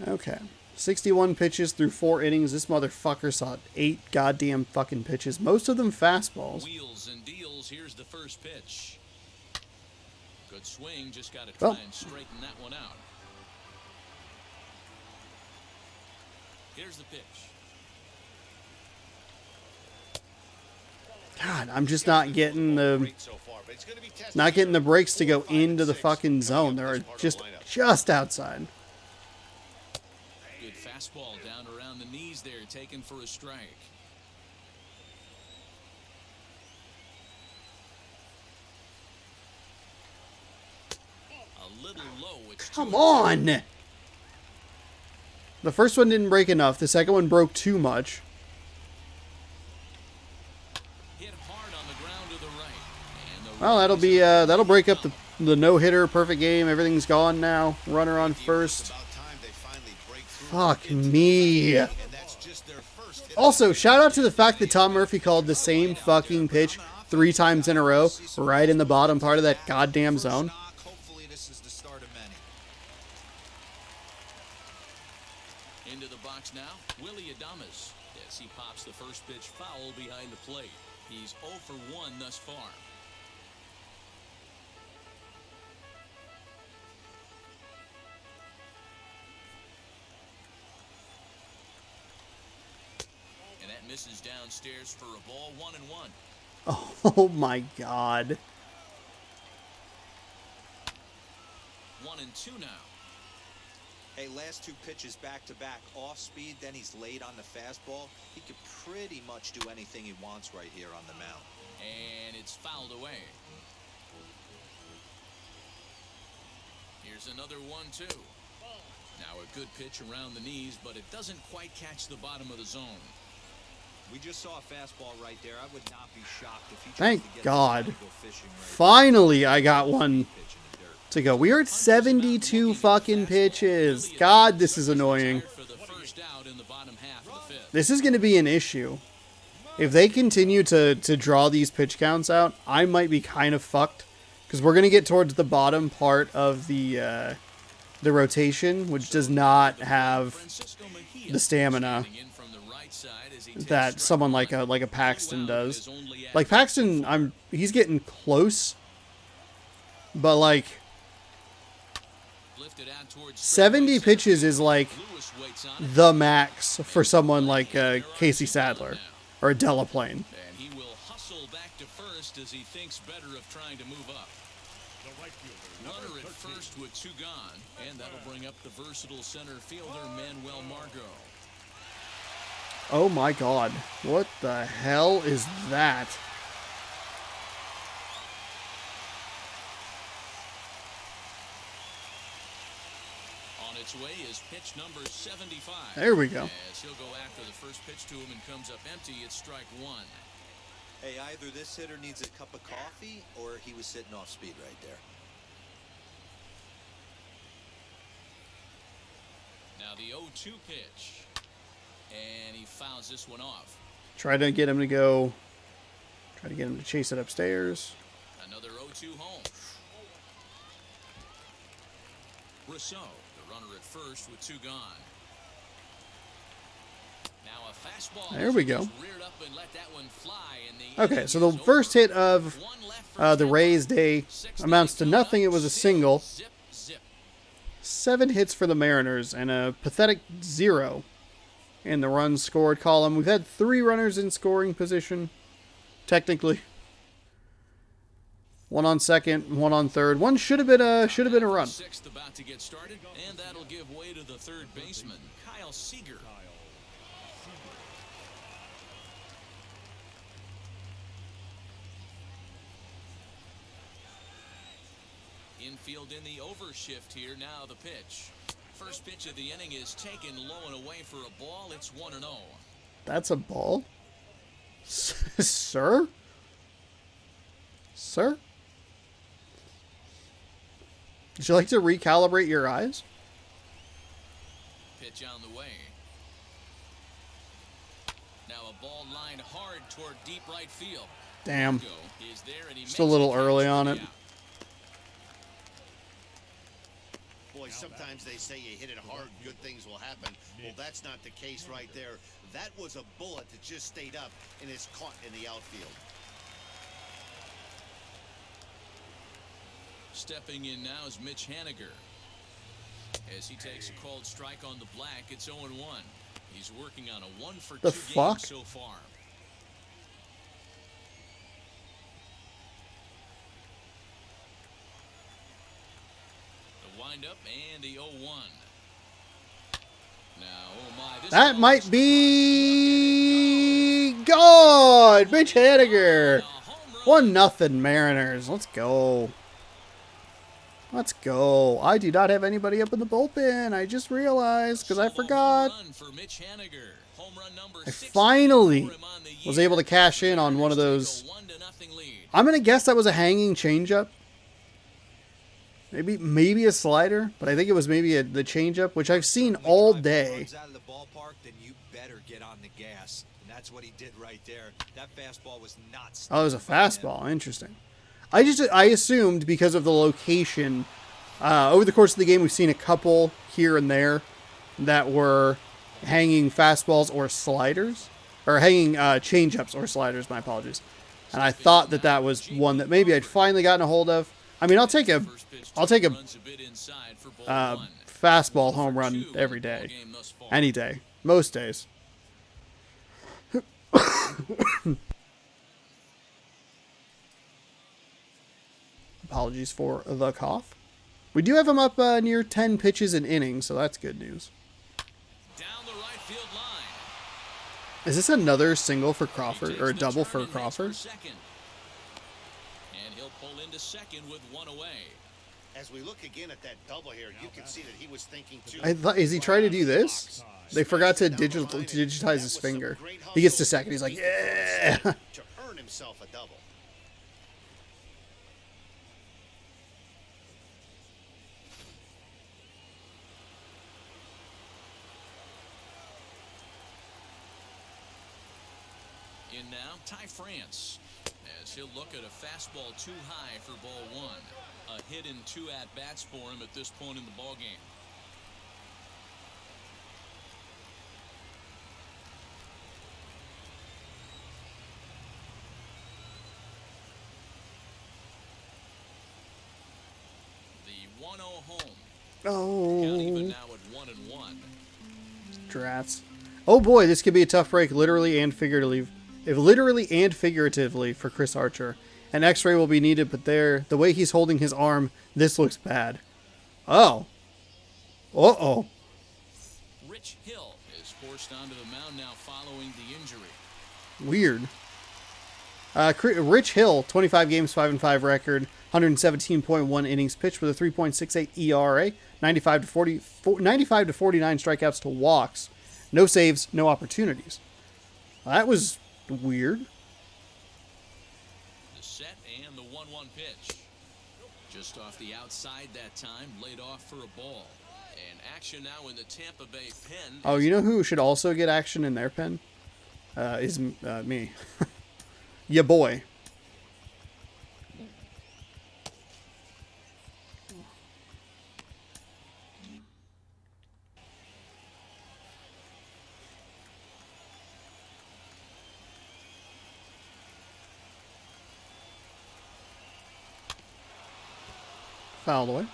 Okay. 61 pitches through 4 innings. This motherfucker saw 8 goddamn fucking pitches. Most of them fastballs. Wheels and deals. Here's the first pitch. Good swing. Just got to try Well. and straighten that one out. Here's the pitch. God, I'm just not getting the Great so far, but it's going to be tested. not getting the breaks to go 4, 5, and into the 6 fucking coming zone. up They're this part of the just lineup. outside. Good fastball down around the knees there, taken for a strike. A little low. It's Come 2-2. on. The first one didn't break enough. The second one broke too much. Hit hard on the ground to the right. And the Well, that'll break up the no-hitter. Perfect game. Everything's gone now. Runner on It's first. about time they finally break through Fuck into the me. and that's just their first hit. Also, shout out to the fact that Tom Murphy called the same fucking pitch 3 times in a row, right in the bottom part of that goddamn zone. Hopefully this is the start of many. Into the box now, Willie Adames. As he pops the first pitch foul behind the plate. He's 0 for 1 thus far. And that misses downstairs for a ball, 1-1. Oh my god. 1-2 now. Hey, last 2 pitches back-to-back off speed, then he's late on the fastball. He could pretty much do anything he wants right here on the mound. And it's fouled away. Here's another 1-2. Now a good pitch around the knees, but it doesn't quite catch the bottom of the zone. We just saw a fastball right there. I would not be shocked if he Thank tried to get God. this guy to go fishing right Finally, I got one pitch in the dirt. to go. We are at 72 fucking pitches. God, this is annoying. For the first out in the bottom half of the fifth. This is going to be an issue. If they continue to draw these pitch counts out, I might be kind of fucked. Because we're going to get towards the bottom part of the rotation, which does not have Francisco Mejia the stamina standing in from the right side as he takes that strike someone one. like a Paxton Two out does. is only at Like Paxton, he's getting close, but like lifted out towards 70 straightaway pitches center. is like Lewis waits on it. the max for someone like Casey Sadler or Delaplane. And he will hustle back to first as he thinks better of trying to move up. The right fielder, Runner number at 13. first with 2 gone, and that'll bring up the versatile center fielder Manuel Margot. Oh my god. What the hell is that? On its way is pitch number 75. There we go. As he'll go after the first pitch to him and comes up empty, it's strike 1. Hey, either this hitter needs a cup of coffee or he was sitting off speed right there. Now the 0-2 pitch. And he fouls this one off. Try to get him to go. Try to get him to chase it upstairs. Another 0-2 home. Rousseau, the runner at first with 2 gone. Now a fastball. There we go. Reared up and let that one fly, and the Okay, so the first hit of the Rays day amounts to nothing. It was a single. Zip, zip. 7 hits for the Mariners and a pathetic 0 in the runs scored column. We've had 3 runners in scoring position, technically. 1 on second, 1 on third. One should have been a run. Sixth about to get started, and that'll give way to the third baseman, Kyle Seager. Infield in the overshift here. Now the pitch. First pitch of the inning is taken low and away for a ball. It's 1-0. That's a ball? Sir? Sir? Would you like to recalibrate your eyes? Pitch on the way. Now a ball lined hard toward deep right field. Damn. Is there, and he Just a makes little the early catch on for it. the out. Boy, sometimes they say you hit it hard, good things will happen. Well, that's not the case right there. That was a bullet that just stayed up and is caught in the outfield. Stepping in now is Mitch Haniger. As he takes a called strike on the black, it's 0-1. He's working on a 1-for-2 The game fuck? so far. The windup and the 0-1. Now, oh my, this That ball might is- be gone. Mitch Haniger. A home run. 1-0 Mariners. Let's go. Let's go. I do not have anybody up in the bullpen. I just realized because I Solo forgot. home run for Mitch Haniger. Home run number I 60 finally for him on the was year. able to cash in on one of Mariners those. take a 1-0 lead. I'm going to guess that was a hanging changeup. Maybe a slider, but I think it was maybe the changeup, which I've seen When we all drive day. runs out of the ballpark, then you better get on the gas, and that's what he did right there. That fastball was not. Oh, it was a stepped by him. fastball. Interesting. I assumed because of the location. Over the course of the game, we've seen a couple here and there that were hanging fastballs or sliders, or hanging changeups or sliders. My apologies. And I thought that was one that maybe I'd finally gotten a hold of. I mean, I'll take a Runs a bit inside for ball one. fastball home run every Ball day, game thus far. any day, most days. Apologies for the cough. We do have him up near 10 pitches an inning, so that's good news. Down the right field line. Is this another single for Crawford, He or a takes the double turn for and makes Crawford? second. And he'll pull into second with 1 away. As we look again at that double here, you can see that he was thinking too. I thought, is he trying to do this? They forgot to digitize his finger. He gets to second. He's like, yeah. To earn himself a double. In now, Ty France. As he'll look at a fastball too high for ball one. A hit in 2 at-bats for him at this point in the ballgame. The 1-0 home. Count even Oh, now at 1-1. drats. Oh boy, this could be a tough break, literally and figuratively for Chris Archer. An X-ray will be needed, but the way he's holding his arm, this looks bad. Oh. Uh-oh. Rich Hill is forced onto the mound now following the injury. Weird. Rich Hill, 25 games, 5-5 record, 117.1 innings pitched with a 3.68 ERA, 95 to 49 strikeouts to walks, no saves, no opportunities. That was weird. The set and the 1-1 pitch. Just off the outside that time, laid off for a ball. And action now in the Tampa Bay pen. Oh, you know who should also get action in their pen? Is me. Ya boy. Fouled away.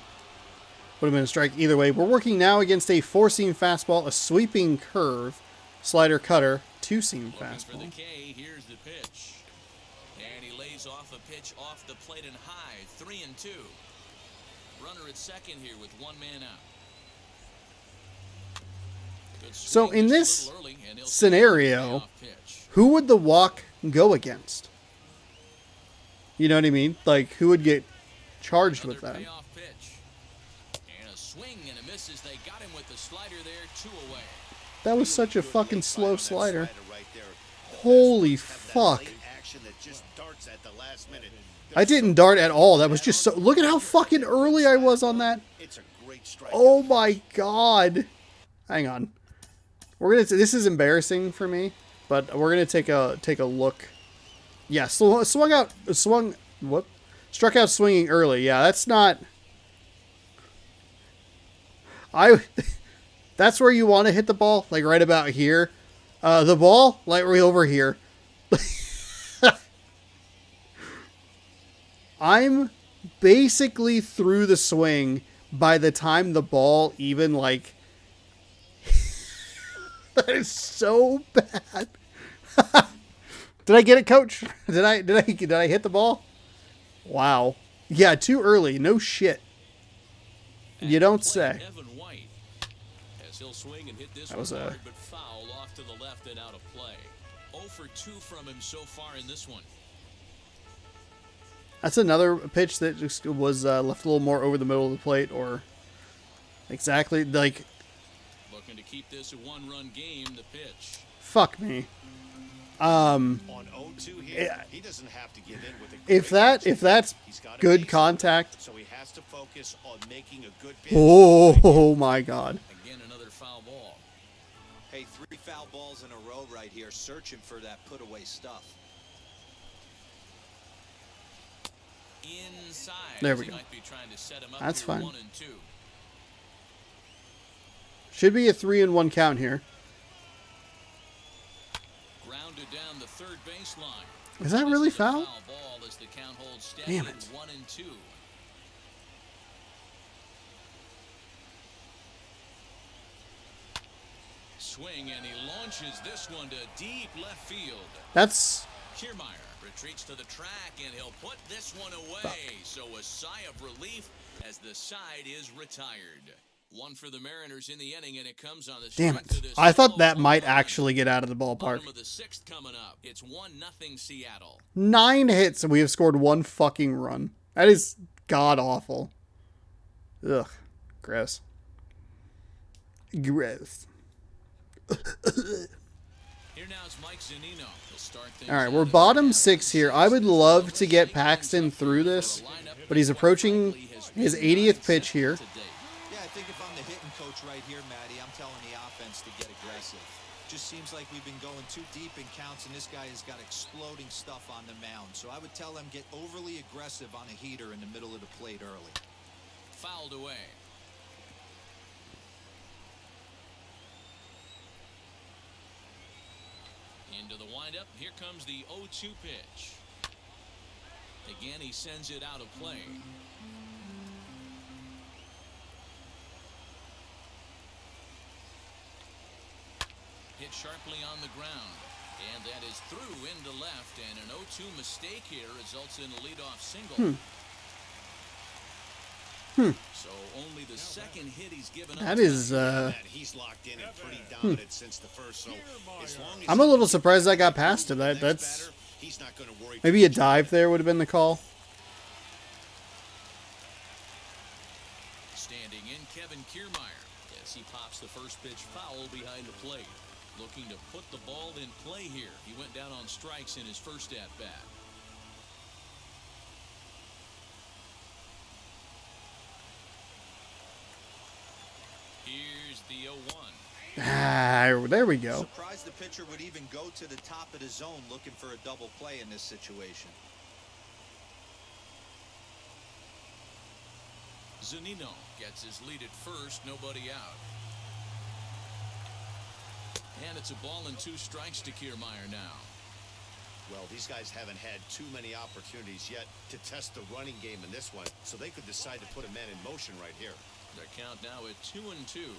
Would have been a strike either way. We're working now against a four-seam fastball, a sweeping curve, slider cutter, two-seam Looking for the fastball. K, here's the pitch. And he lays off a pitch off the plate and high, 3-2. Runner at second here with one man out. Good So swing in just a this little early, and he'll scenario, see the payoff pitch. who would the walk go against? You know what I mean? Like, who would get charged with Another that? payoff pitch. And a swing and a miss as they got him with the slider there, 2 away. That was such a fucking slow Right slider. right there. The Holy best ones have that fuck. late action that just darts at the last minute. I didn't dart at all. That was just so... Look at how fucking early I was on that. It's a great strike. Oh my god. Hang on. We're gonna... This is embarrassing for me, but we're gonna take a look. Yeah, swung out... Swung... What? Struck out swinging early. Yeah, that's not... That's where you want to hit the ball, like right about here. The ball, like right over here. I'm basically through the swing by the time the ball even like... That is so bad. Did I get it, coach? Did I hit the ball? Wow. Yeah, too early. No shit. You don't say. Evan White, as he'll swing and hit this That was one a- hard, but foul off to the left and out of play. 0 for 2 from him so far in this one. That's another pitch that just was left a little more over the middle of the plate, or exactly like... Looking to keep this a one-run game, the pitch. Fuck me. On 0-2 here, he doesn't have to give in with a If that's He's got a good base, contact... so he has to focus on making a good pitch. Oh my god. Again, another foul ball. Hey, 3 foul balls in a row right here, searching for that put-away stuff. Inside. There we He go. might be trying to set him up That's here, fine. 1 and 2. Should be a 3-1 count here. Grounded down the third baseline. Is that really This is a foul? ball as the count holds steady Damn at it. 1 and 2. Swing, and he launches this one to deep left field. That's... Kiermaier retreats to the track, and he'll put this one away. So a sigh of relief as the side is retired. 1 for the Mariners in the inning, and it comes on the Damn strength of it. this I thought that solo might home run. actually get out of the ballpark. Bottom of the 6th coming up. It's 1-0 Seattle. 9 hits and we have scored 1 fucking run. That is god awful. Ugh. Gross. Gross. Here now is Mike Zunino to start things Alright, out we're in the bottom bottom 6 here. I would love to get Paxton through this, but he's approaching his 80th pitch here. Yeah, I think if I'm the hitting coach right here, Matty, I'm telling the offense to get aggressive. Just seems like we've been going too deep in counts, and this guy has got exploding stuff on the mound. So I would tell them get overly aggressive on a heater in the middle of the plate early. Fouled away. Into the windup. Here comes the 0-2 pitch. Again, he sends it out of play. Hit sharply on the ground. And that is through into left. And an 0-2 mistake here results in a leadoff single. So only the second hit he's given up. That is, And he's locked in and pretty dominant since the first. So as long as I'm a little surprised I got past him. That's batter, he's not going to worry. maybe a dive there would have been the call. Standing in, Kevin Kiermaier, as he pops the first pitch foul behind the plate. Looking to put the ball in play here. He went down on strikes in his first at-bat. There we go. Surprised the pitcher would even go to the top of the zone looking for a double play in this situation. Zunino gets his lead at first, nobody out. And it's a ball and 2 strikes to Kiermaier now. Well, these guys haven't had too many opportunities yet to test the running game in this one, so they could decide to put a man in motion right here. Their count now at 2-2.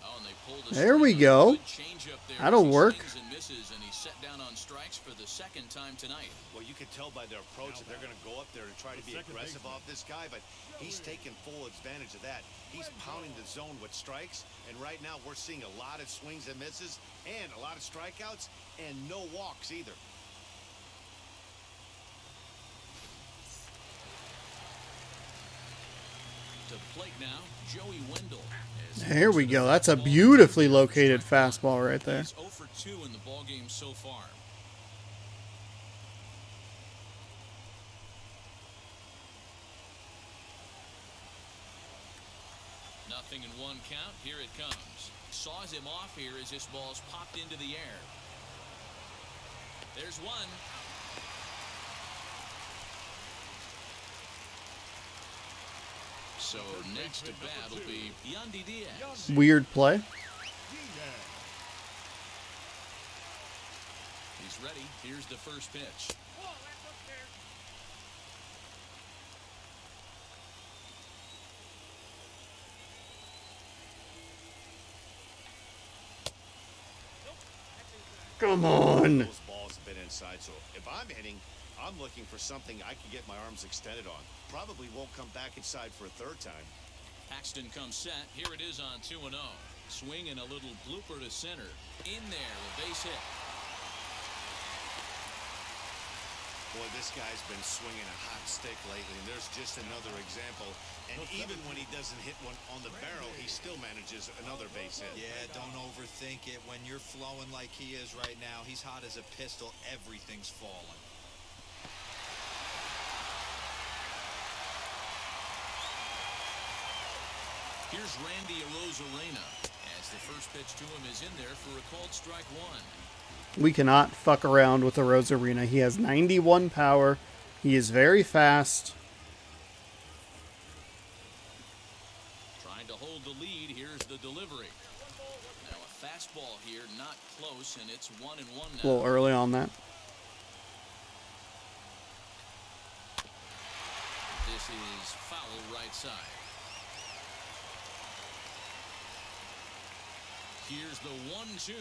Oh, and they pulled a There we strike. go. Good changeup there. That'll He work. swings and misses, and he's set down on strikes for the 2nd time tonight. Well, you can tell by their approach that they're going to go up there and try to be aggressive off this guy, but he's taking full advantage of that. He's pounding the zone with strikes, and right now we're seeing a lot of swings and misses and a lot of strikeouts and no walks either. To the plate now, Joey Wendell. There we go. That's a beautifully located fastball right there. He's 0 for 2 in the ballgame so far. Nothing in 1 count. Here it comes. Saws him off here as this ball's popped into the air. There's one. So next to bat will be Yandy Diaz. Weird play. He's ready. Here's the first pitch. Come on. Those balls have been inside, so if I'm hitting, I'm looking for something I can get my arms extended on. Probably won't come back inside for a 3rd time. Paxton comes set. Here it is on 2-0. Swing and a little blooper to center. In there, a base hit. Boy, this guy's been swinging a hot stick lately, and there's just another example. And even when he doesn't hit one on the barrel, he still manages another base hit. Yeah, don't overthink it. When you're flowing like he is right now, he's hot as a pistol. Everything's falling. Here's Randy Arozarena as the first pitch to him is in there for a called strike 1. We cannot fuck around with the Arozarena. He has 91 power. He is very fast. Trying to hold the lead. Here's the delivery. Now a fastball here, not close, and it's 1-1 A now. little early on that. This is foul right side. Here's the 1-2.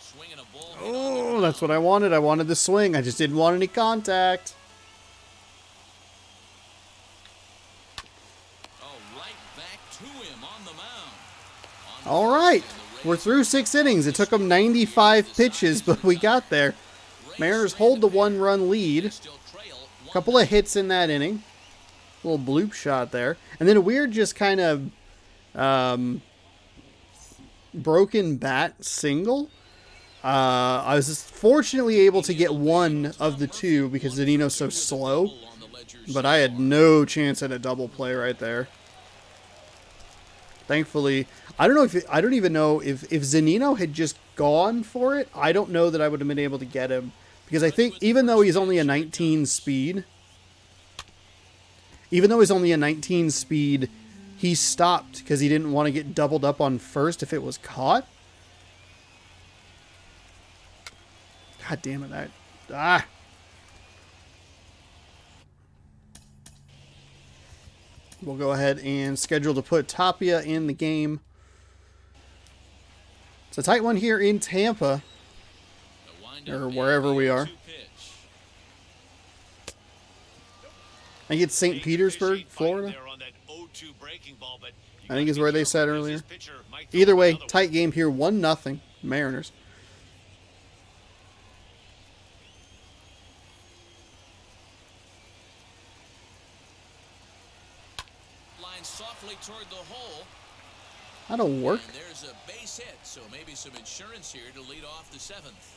Swinging a ball. Oh, that's what I wanted. I wanted the swing. I just didn't want any contact. Oh, right back to him on the mound. All right. We're through 6 innings. It took them 95 pitches, but we got there. Mariners hold the 1-run lead. A couple of hits in that inning. A little bloop shot there. And then a weird just kind of broken bat single. I was just fortunately able to get one of the 2 because Zunino's so slow. But I had no chance at a double play right there. Thankfully, I don't even know if Zunino had just gone for it. I don't know that I would have been able to get him because I think even though he's only a 19 speed, he stopped because he didn't want to get doubled up on first if it was caught. God damn it! We'll go ahead and schedule to put Tapia in the game. It's a tight one here in Tampa, or wherever we are. I think it's St. Petersburg, Florida. I think is where they said earlier. Either way, tight game here, 1-0 Mariners. Softly toward the hole. That'll work. And there's a base hit, so maybe some insurance here to lead off the 7th.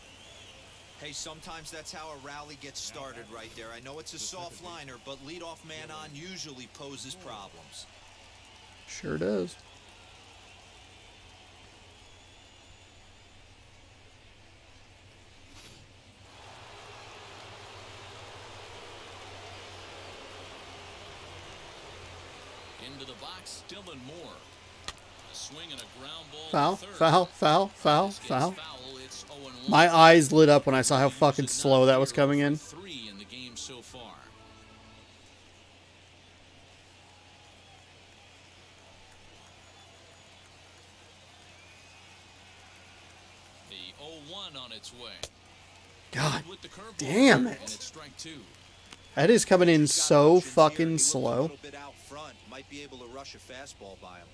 Hey, sometimes that's how a rally gets started right there. I know it's a soft liner, but leadoff man on usually poses problems. Sure does. Into the box, Dylan Moore. A swing and a ground ball. Foul, to third. foul, foul, foul, This gets foul. It's 0-1. My eyes lit up when I saw how fucking slow that was coming in. 3 in the game so far. The 0-1 on its way. God With the curveball, damn and it. it's strike 2. That is coming in Got so options here. He fucking looked a slow. little bit out front. Might be able to rush a fastball by him.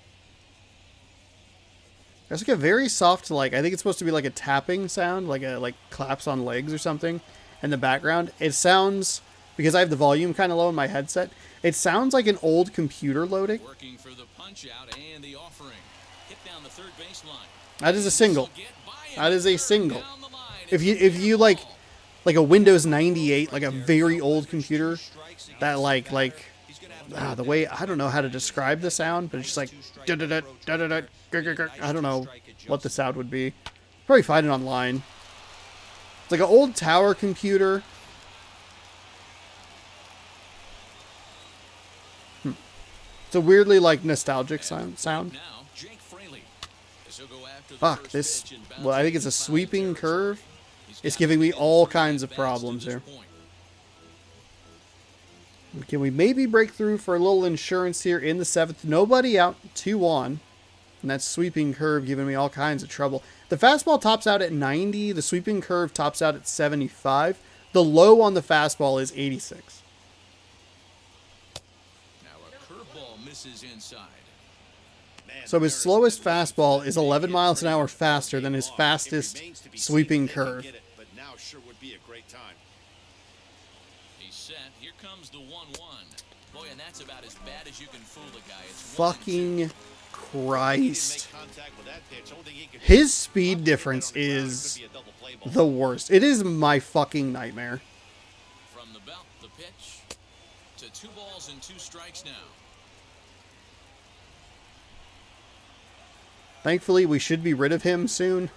There's like a very soft, like, I think it's supposed to be like a tapping sound, like claps on legs or something in the background. It sounds, because I have the volume kind of low in my headset, it sounds like an old computer loading. Working for the punch out and the offering. Hit down the third baseline. That is a single. Get by him That is a third single. down the line. If you It's a like ball. a Windows 98, like a very old computer, that like the way, I don't know how to describe the sound, but it's just like I don't know what the sound would be. Probably find it online. It's like an old tower computer. It's a weirdly like nostalgic sound. Now, Jake Fraley. This will go after the Fuck first this. pitch and Well, I think it's a sweeping curve. It's giving me all kinds of problems here. Can we maybe break through for a little insurance here in the 7th? Nobody out, 2 on. And that sweeping curve giving me all kinds of trouble. The fastball tops out at 90. The sweeping curve tops out at 75. The low on the fastball is 86. Now a curveball misses inside. So his slowest fastball is 11 miles an hour faster than his fastest sweeping curve. But now sure would be a great time. He's set. Here comes the 1-1. Boy, and that's about as bad as you can fool the guy. It's Fucking Christ. Make contact with that pitch. Only he could His speed difference is be a double play ball. the worst. It is my fucking nightmare. from the belt. The pitch to 2 balls and 2 strikes now. Thankfully, we should be rid of him soon.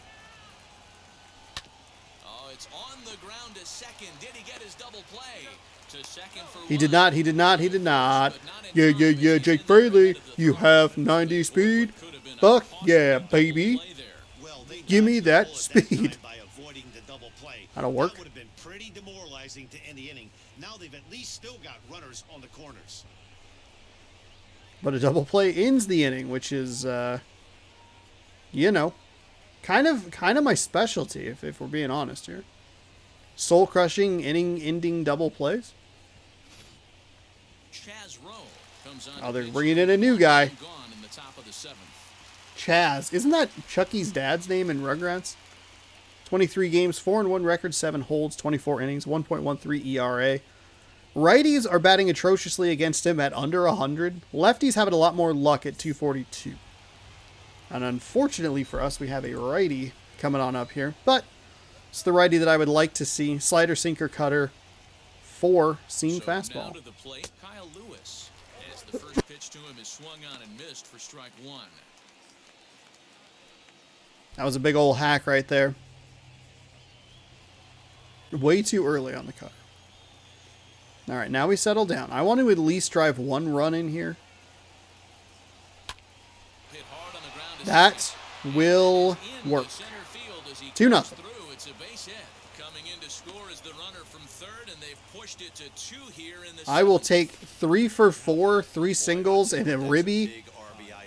Oh, it's on the ground to second. Did he get his double play? To second for He one. did not. He did not. He did not. But not in Yeah, time yeah, as yeah, he's Jake in the right Fraley. of the You third. have 90 speed. Could have been a Fuck costly yeah, double baby. play there. Well, they Give me dodged the that bullet speed. time by avoiding the double play. That'll work. That would have been pretty demoralizing to end the inning. Now they've at least still got runners on the corners. But a double play ends the inning, which is, you know, kind of my specialty, if we're being honest here. Soul crushing inning-ending double plays. Chaz Rowe comes on Oh, to they're pitch. bringing in a new guy. Gone in the top of the 7th. Chaz. Isn't that Chucky's dad's name in Rugrats? 23 games, 4-1 record, 7 holds, 24 innings, 1.13 ERA. Righties are batting atrociously against him at under 100. Lefties have it a lot more luck at 242. And unfortunately for us, we have a righty coming on up here. But it's the righty that I would like to see. Slider, sinker, cutter, 4 seam So now fastball. to the plate, Kyle Lewis. As the first pitch to him is swung on and missed for strike 1. That was a big old hack right there. Way too early on the cutter. All right, now we settle down. I want to at least drive 1 run in here. Hit hard on the ground to That second. will In work. to center field as he 2-0. comes through. It's a base hit. Coming in to score is the runner from third, and they've pushed it to 2 here in the I will 7th. take 3 for 4, 3 singles, and a ribby.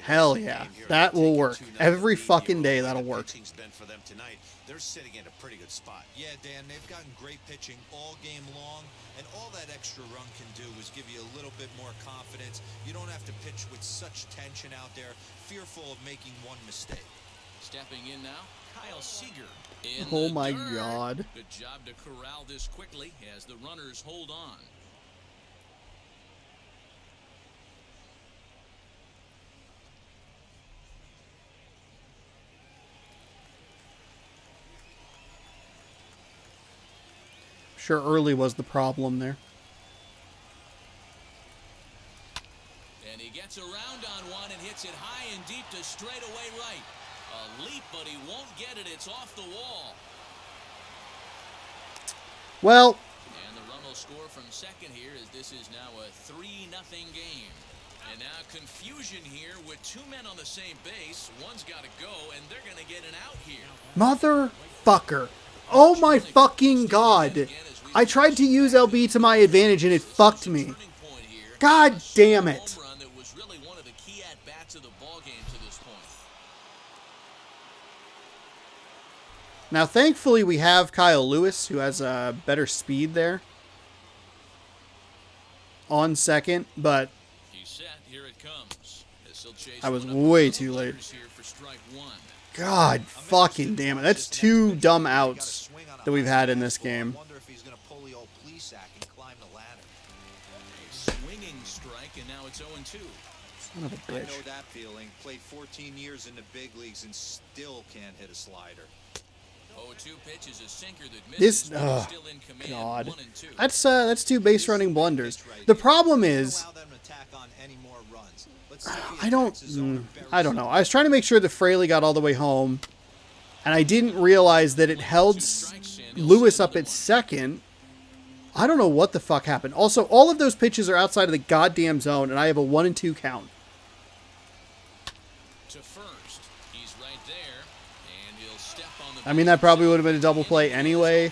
Hell yeah, that will work. Every fucking day that'll work. Pitching's been for them tonight. They're sitting in a pretty good spot. Yeah, Dan, they've gotten great pitching all game long, and all that extra run can do is give you a little bit more confidence. You don't have to pitch with such tension out there, fearful of making one mistake. Stepping in now, Kyle Seager. In Oh the my dirt. God. Good job to corral this quickly as the runners hold on. Sure, early was the problem there. And he gets around on one and hits it to straightaway right. A leap, but he won't get it. It's off the wall. Well, And the run will score from second here as this is now a 3-0 game. And now confusion here with two men on the same base. One's got to go, and they're going to get an out here. motherfucker. Oh my fucking god. I tried to use LB to my advantage and it fucked me. God damn it. Home run that was really one of the key at-bats of the ballgame to this point. Now, thankfully, we have Kyle Lewis, who has better speed there on second, but He's set. Here it comes. As he'll chase I was one up way the too late. letters here for strike one. God fucking damn it. That's two dumb outs that we've had in this game. I wonder if he's going to pull the old Plesac and climb the ladder. A swinging strike, and now it's 0-2. Son of a I bitch. know that feeling. Played 14 years in the big leagues and still can't hit a slider. 0-2 pitch is a sinker that This, misses, but he's still in command. God. 1-2. That's two base running blunders. The problem is, Allow them to tack on any more runs. Let's see if he I don't, attacks his zone and I buries don't it. know. I was trying to make sure that Fraley got all the way home, and I didn't realize that it held Lewis up at second. I don't know what the fuck happened. Also, all of those pitches are outside of the goddamn zone, and I have a 1-2 count. To first. He's right there, and he'll step on the I mean, that probably would have been a double play anyway,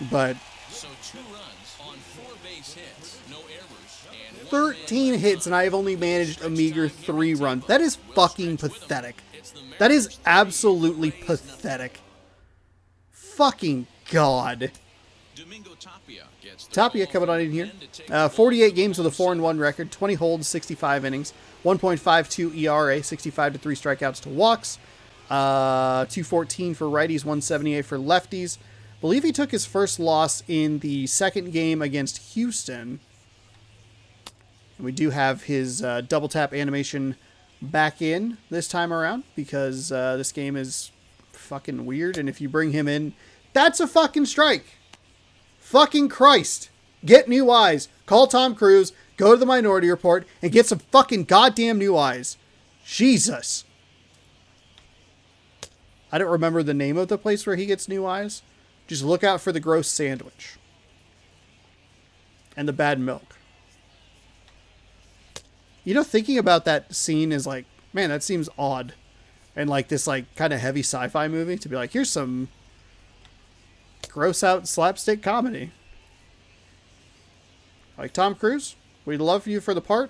but So 2 runs on 4 base hits, no errors, and 13 hits, and I have only managed a meager 3 runs. That is fucking pathetic. That is absolutely pathetic. Fucking God. Domingo Tapia gets the Tapia call coming on from in here. Penn to take the 48 ball games with a 4-1 record, 20 holds, 65 innings, 1.52 ERA, 65 to 3 strikeouts to walks, 214 for righties, 178 for lefties. Believe he took his first loss in the second game against Houston. And we do have his double tap animation back in this time around because this game is fucking weird. And if you bring him in, that's a fucking strike. Fucking Christ. Get new eyes. Call Tom Cruise. Go to the Minority Report and get some fucking goddamn new eyes. Jesus. I don't remember the name of the place where he gets new eyes. Just look out for the gross sandwich. And the bad milk. You know, thinking about that scene is like, man, that seems odd. And like this like kind of heavy sci-fi movie to be like, here's some gross out slapstick comedy. Like, Tom Cruise, we'd love you for the part.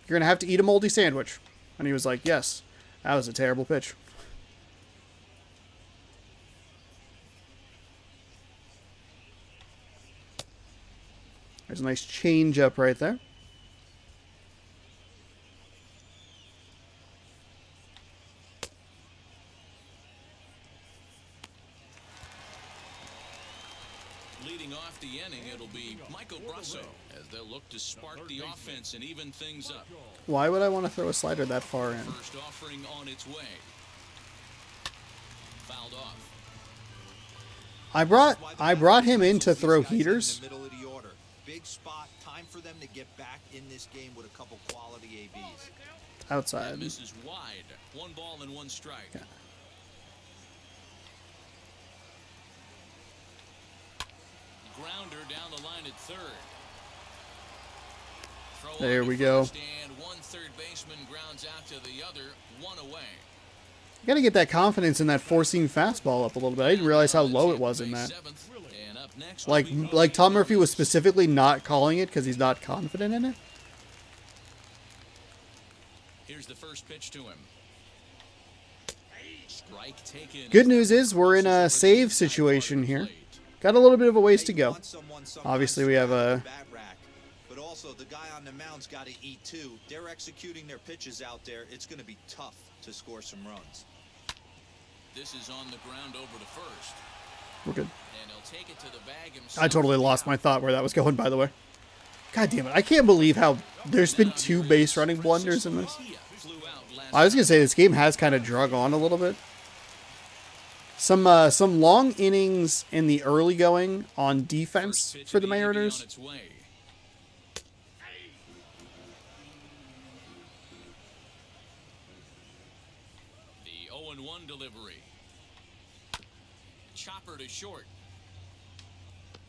You're going to have to eat a moldy sandwich. And he was like, yes, that was a terrible pitch. There's a nice change up right there. Leading off the inning, it'll be Michael Brasso as they'll look to spark the offense and even things up. Why would I want to throw a slider that far in? First offering on its way. Fouled off. I brought him in to throw heaters. In the middle of the order. Big spot. Time for them to get back in this game with a couple quality ABs. Outside. Misses wide. 1 ball and 1 strike. Grounder down the line at third. Throw There on to we go. first, and 1 third baseman grounds out to the other, 1 away. You got to get that confidence in that four-seam fastball up a little bit. I didn't realize how low it was in that. Seventh, and up next Like Tom Murphy was specifically not calling it because he's not confident in it. Here's the first pitch to him. Strike taken. Good news is we're in a save situation here. Got a little bit of a ways to go. Obviously, we have a... bat rack, but also the guy on the mound's got to eat too. They're executing their pitches out there. It's going to be tough to score some runs. This is on the ground over to first. We're good. And he'll take it to the bag himself. I totally lost my thought where that was going, by the way. God damn it. I can't believe how there's been 2 base running blunders in this. I was going to say this game has kind of drug on a little bit. Some long innings in the early going on defense for the Mariners. delivery. Chopper to short.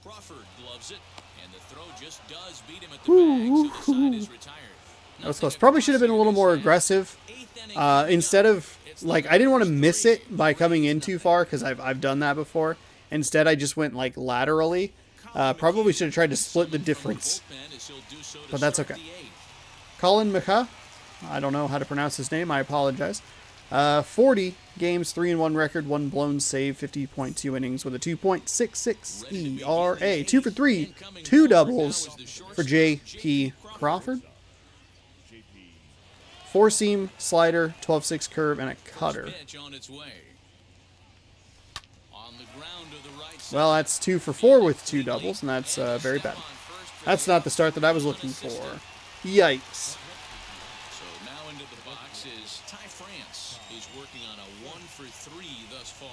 Crawford gloves it, and the throw just does beat him at the bag, so the side is retired. That was close. Probably should have been a little more aggressive. Instead of, like, I didn't want to miss it by coming in too far, because I've done that before. Instead, I just went, like, laterally. Probably should have tried to split the difference. But that's okay. Colin McCaw. I don't know how to pronounce his name. I apologize. 40 games, 3-1 record, 1 blown save, 50.2 innings with a 2.66 ERA. 2 for 3, 2 doubles for J.P. Crawford. 4-seam, slider, 12-6 curve, and a cutter. Well, that's 2 for 4 with 2 doubles, and that's very bad. That's not the start that I was looking for. Yikes. So now into the box is Ty France. He's working on a 1 for 3 thus far.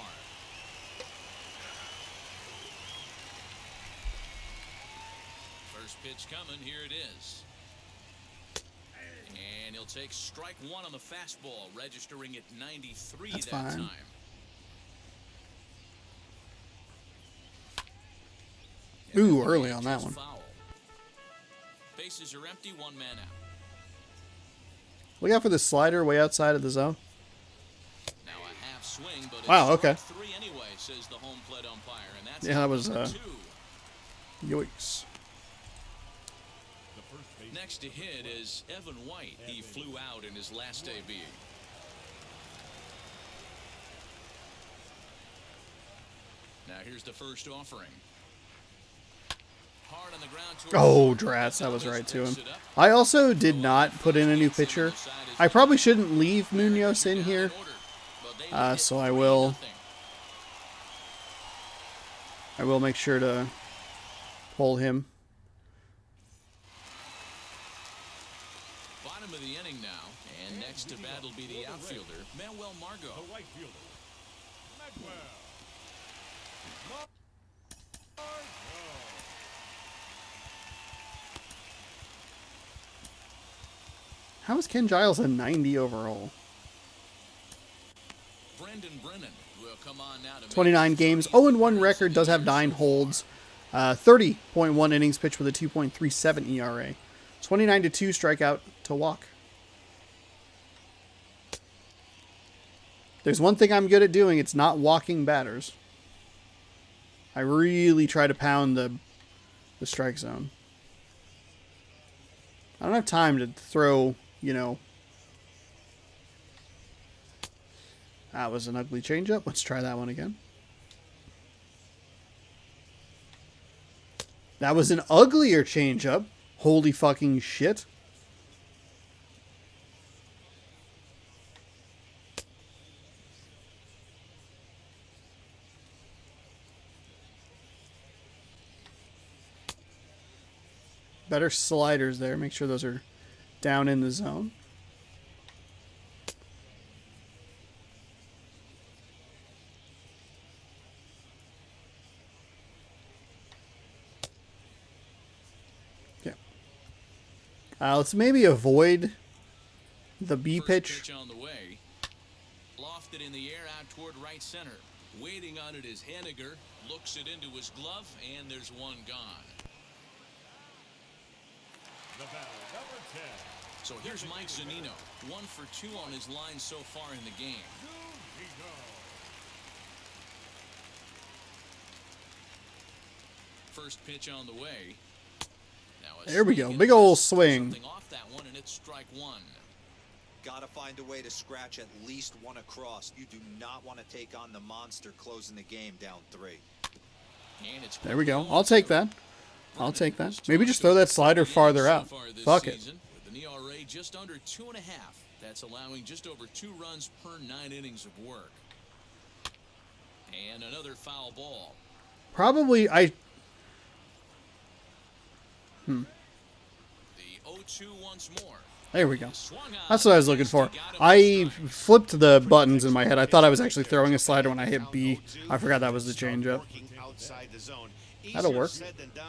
First pitch coming, here it is. And he'll take strike 1 on the fastball, registering at 93 That's that fine. time. Ooh, early on that one. Foul. Bases are empty, 1 man out. Look out for the slider way outside of the zone. Now a half swing, but Wow, it's okay. 3 anyway, says the home plate umpire, and that's Yeah, that was, number 2. Yikes. Next to hit is Evan White. He flew out in his last debut. Now here's the first offering. Hard on the ground towards Oh, drats, that was right to him. I also did not put in a new pitcher. I probably shouldn't leave Munoz in here, so I will make sure to pull him. Bottom of the inning now, and next to bat will be the outfielder, Manuel Margot. The right fielder, Manuel. How is Ken Giles a 90 overall? Brendan Brennan will come on now to 29 games, 0-1 record, does have 9 holds, 30.1 innings pitched with a 2.37 ERA, 29-2 strikeout to walk. There's one thing I'm good at doing, it's not walking batters. I really try to pound the strike zone. I don't have time to throw, you know. That was an ugly changeup. Let's try that one again. That was an uglier changeup. Holy fucking shit. Better sliders there. Make sure those are down in the zone. Okay. Let's maybe avoid the B First pitch. on the way. Lofted in the air out toward right center. Waiting on it is Henniger. Looks it into his glove, and there's one gone. The batter, number 10. So here's Mike Zunino. 1 for 2 on his line so far in the game. First pitch on the way. Now a There we swing go. and Big a ol' miss. swing. Something off that one, and it's strike 1. Got to find a way to scratch at least 1 across. You do not want to take on the monster closing the game down 3. And it's There we go. I'll take that. I'll take that. Maybe just throw that slider farther out. Fuck it. With an ERA just under 2.5. That's allowing just over 2 runs per 9 innings of work. And another foul ball. Probably The 0-2 once more. There we go. Swung on. That's what I was looking for. I flipped the buttons in my head. I thought I was actually throwing a slider when I hit B. I forgot that was the changeup. That'll work.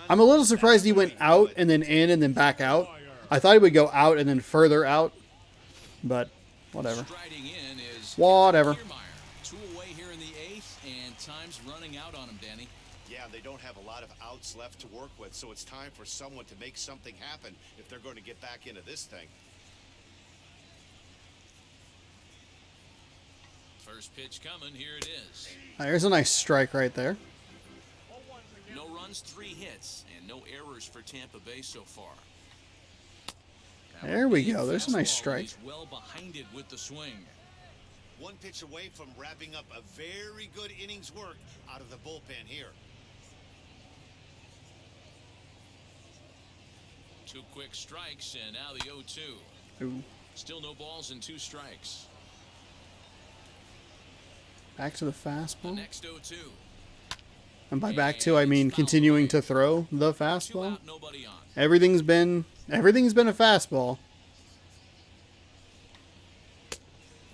I'm a little surprised he went out and then in and then back out. I thought he would go out and then further out. But whatever. Striding in is Whatever. Kiermaier. 2 the 8th, and time's running out on him, Danny. Yeah, they don't have a lot of outs left to work with, so it's time for someone to make something happen if they're going to get back into this thing. First pitch coming, here it is. There's a nice strike right there. No runs, 3 hits, and no errors for Tampa Bay so far. There we go. There's a nice strike. He's well behind it with the swing. One pitch away from wrapping up a very good innings work out of the bullpen here. 2 quick strikes, and now the 0-2. Ooh. Still no balls and 2 strikes. Back to the The fastball. next 0-2. And by back to, I mean continuing to throw the 2 fastball. out, nobody on. Everything's been a fastball.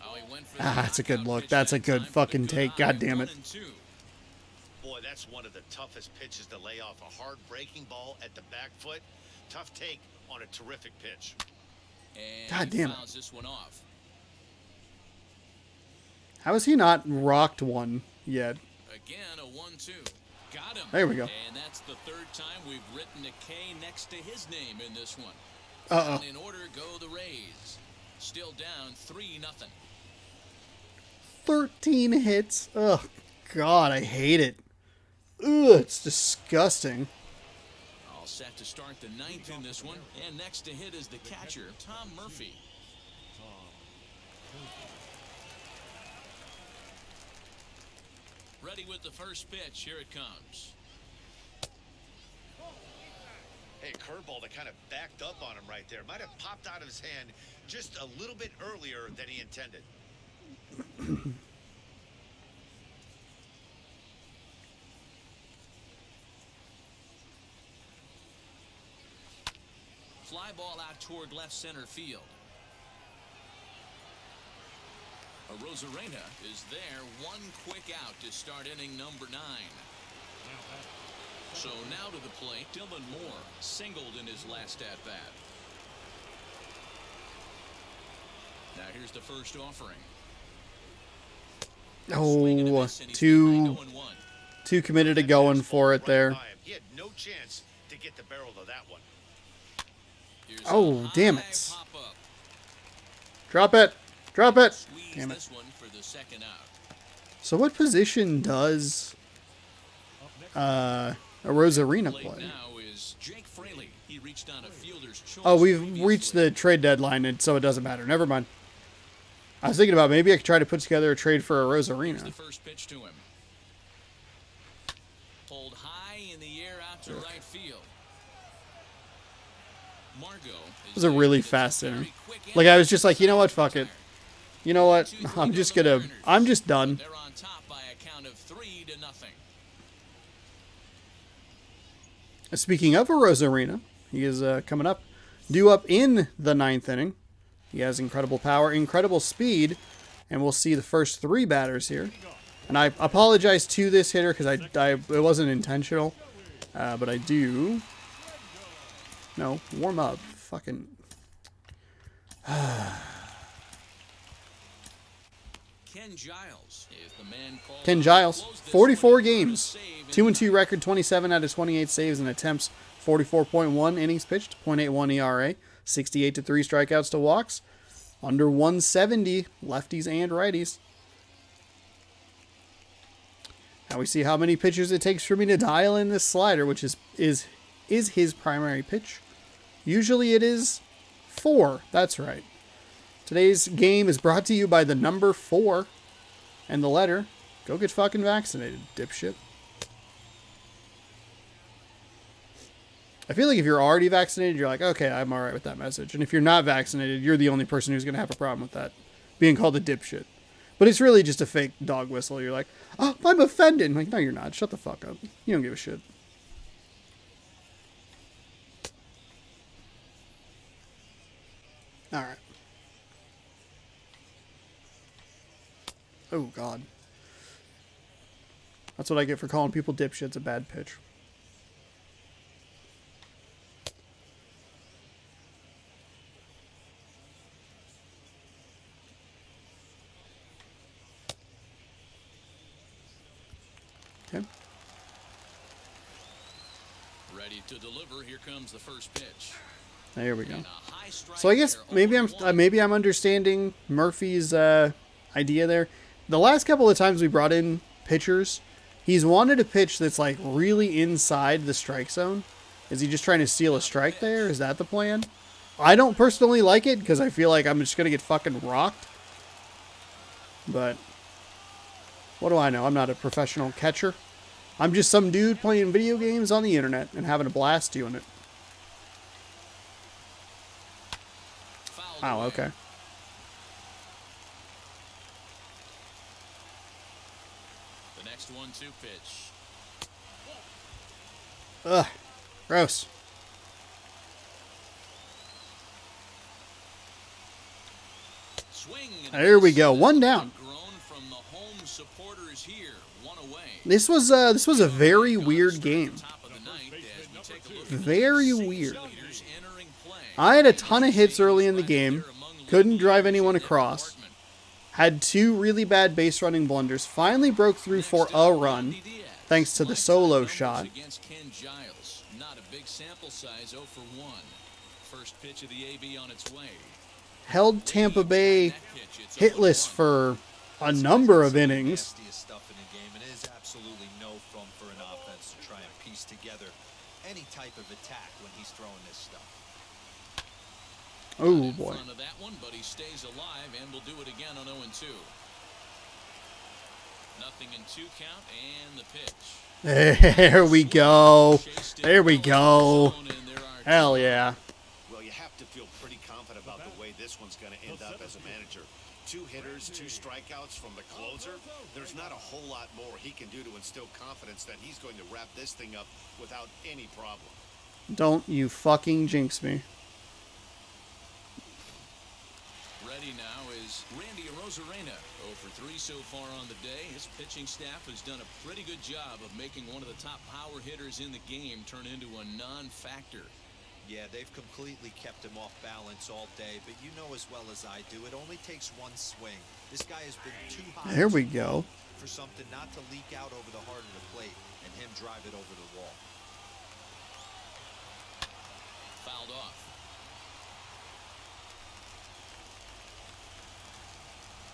Oh, he went for the That's a good knockout look. pitch That's a that good time for fucking the take. eye. God damn it. 1-2. Boy, that's one of the toughest pitches to lay off. A hard breaking ball at the back foot. Tough take on a terrific pitch. And God he damn it. fouls this one off. How has he not rocked one yet? Again, a 1-2. Got him. There we go. And that's the 3rd time we've written a K next to his name in this one. Uh-oh. And in order go the Rays. Still down 3-0. 13 hits. Ugh, God, I hate it. Ugh, it's disgusting. All set to start the 9th in this one. And next to hit is the catcher, Tom Murphy. Ready with the first pitch. Here it comes. Hey, curveball that kind of backed up on him right there. Might have popped out of his hand just a little bit earlier than he intended. Fly ball out toward left center field. Rosarena is there. 1 quick out to start inning number 9. So now to the plate, Dylan Moore singled in his last at bat. Now here's the first offering. Swing and a Oh, miss, and he's behind 0-1. too committed to going for it there. Right by him. He had no chance to get the barrel of that one. Here's Oh, a damn high it. pop-up. Drop it. Drop it. Squeeze Damn it. this one for the second out. So what position does a Rosarena Plate play? now is Jake Fraley. He reached on a fielder's choice Oh, we've previously. reached the trade deadline, and so it doesn't matter. Never mind. I was thinking about maybe I could try to put together a trade for a Here's the Rosarena. first pitch to him. Pulled high in the air out to right field. Margot It was a really fast very inning. quick Like, I was just like, you know what? Fuck it. You know what? 2-3 I'm to just the gonna. Mariners. I'm just done. They're on top by a count of 3-0. Speaking of a Rosarena, he is coming up, due up in the 9th inning. He has incredible power, incredible speed, and we'll see the first 3 batters here. And I apologize to this hitter because it wasn't intentional, but I do. No, warm up, fucking. Ken Giles is the man called Ken up to Giles, close this 44 one. games, Save in 2-2 record, 27 out of 28 saves and attempts, 44.1 innings pitched, .81 ERA, 68 to 3 strikeouts to walks, under 170 lefties and righties. Now we see how many pitches it takes for me to dial in this slider, which is his primary pitch. Usually it is 4. That's right. Today's game is brought to you by the number 4 and the letter. Go get fucking vaccinated, dipshit. I feel like if you're already vaccinated, you're like, okay, I'm alright with that message. And if you're not vaccinated, you're the only person who's going to have a problem with that, being called a dipshit. But it's really just a fake dog whistle. You're like, oh, I'm offended. I'm like, no, you're not. Shut the fuck up. You don't give a shit. Alright. Oh, God. That's what I get for calling people dipshits a bad pitch. Okay. Ready to deliver. Here comes the first pitch. There we go. And a high strike So I guess there, maybe I'm understanding Murphy's idea there. The last couple of times we brought in pitchers, he's wanted a pitch that's like really inside the strike zone. Is he just trying to steal a strike there? Is that the plan? I don't personally like it because I feel like I'm just gonna get fucking rocked. But what do I know? I'm not a professional catcher. I'm just some dude playing video games on the internet and having a blast doing it. fouled Wow, away. okay. The next 1-2 pitch. Ugh. Gross. Swing and There we miss. go. One down. Grown from the home supporters here. One away. This was a very weird game. Top of the ninth as we take a look at Very the weird. leaders entering play. I had a ton of hits early in the game. Couldn't drive anyone across. Had two really bad base running blunders. Finally broke through for a run, thanks to the solo shot. Against Ken Giles. Not a big sample size, 0 for 1. First pitch of the AB on its way. Held Tampa Bay hitless for a number of innings. Nastiest stuff in the game, and it is absolutely no fun for an offense to try and piece together any type of attack when he's throwing this stuff. Oh In boy. front of that one, but he stays alive and will do it again on 0-2. Nothing in 2 count and the pitch. There we go. There we go. Hell yeah. Well, you have to feel pretty confident about the way this one's going to end up as a manager. 2 hitters, 2 strikeouts from the closer. There's not a whole lot more he can do to instill confidence that he's going to wrap this thing up without any problem. Don't you fucking jinx me. Ready now is Randy Arozarena. 0 for 3 so far on the day. His pitching staff has done a pretty good job of making one of the top power hitters in the game turn into a non-factor. Yeah, they've completely kept him off balance all day, but you know as well as I do, it only takes one swing. This guy has been too hot There we go. for something not to leak out over the heart of the plate and him drive it over the wall. Fouled off.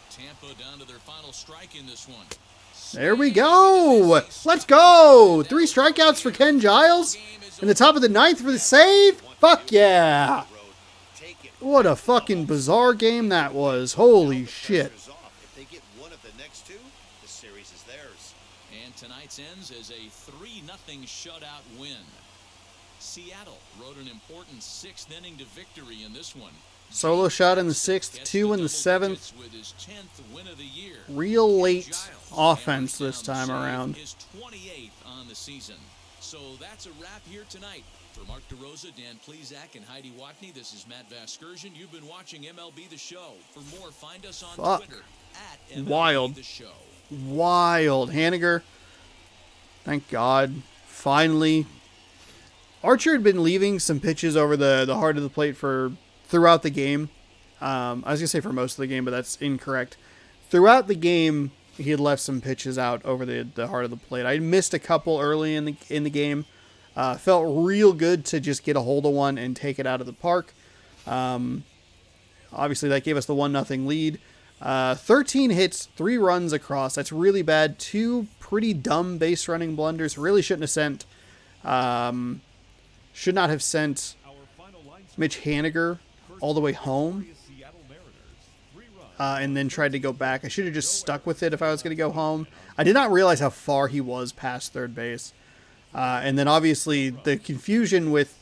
Tampa down to their final strike in this one. There we go. Let's go. 3 strikeouts for Ken Giles. In the top of the 9th for the save. Fuck yeah. What a fucking bizarre game that was. Holy shit. If they get one of the next 2, the series is theirs. And tonight's ends as a 3-0 shutout win. Seattle rode an important 6th inning to victory in this one. Solo shot in the 6th, 2 in the 7th. With his 10th win of the year. Real late Giles offense hammers this down the time save, around. His 28th on the season. So that's a wrap here tonight. For Mark DeRosa, Dan Plezak, and Heidi Watney, this is Matt Vasgersian. You've been watching MLB The Show. For more, find us on Fuck. Twitter at MLB Wild. The Show. Wild. Haniger. Thank God. Finally. Archer had been leaving some pitches over the heart of the plate for throughout the game. I was going to say for most of the game, but that's incorrect. Throughout the game, he had left some pitches out over the heart of the plate. I missed a couple early in the game. Felt real good to just get a hold of one and take it out of the park. Obviously, that gave us the 1-0 lead. 13 hits, 3 runs across. That's really bad. 2 pretty dumb base running blunders. Really shouldn't have sent. Should not have sent Mitch Haniger all the way home. And then tried to go back. I should have just stuck with it if I was going to go home. I did not realize how far he was past third base. And then obviously the confusion with,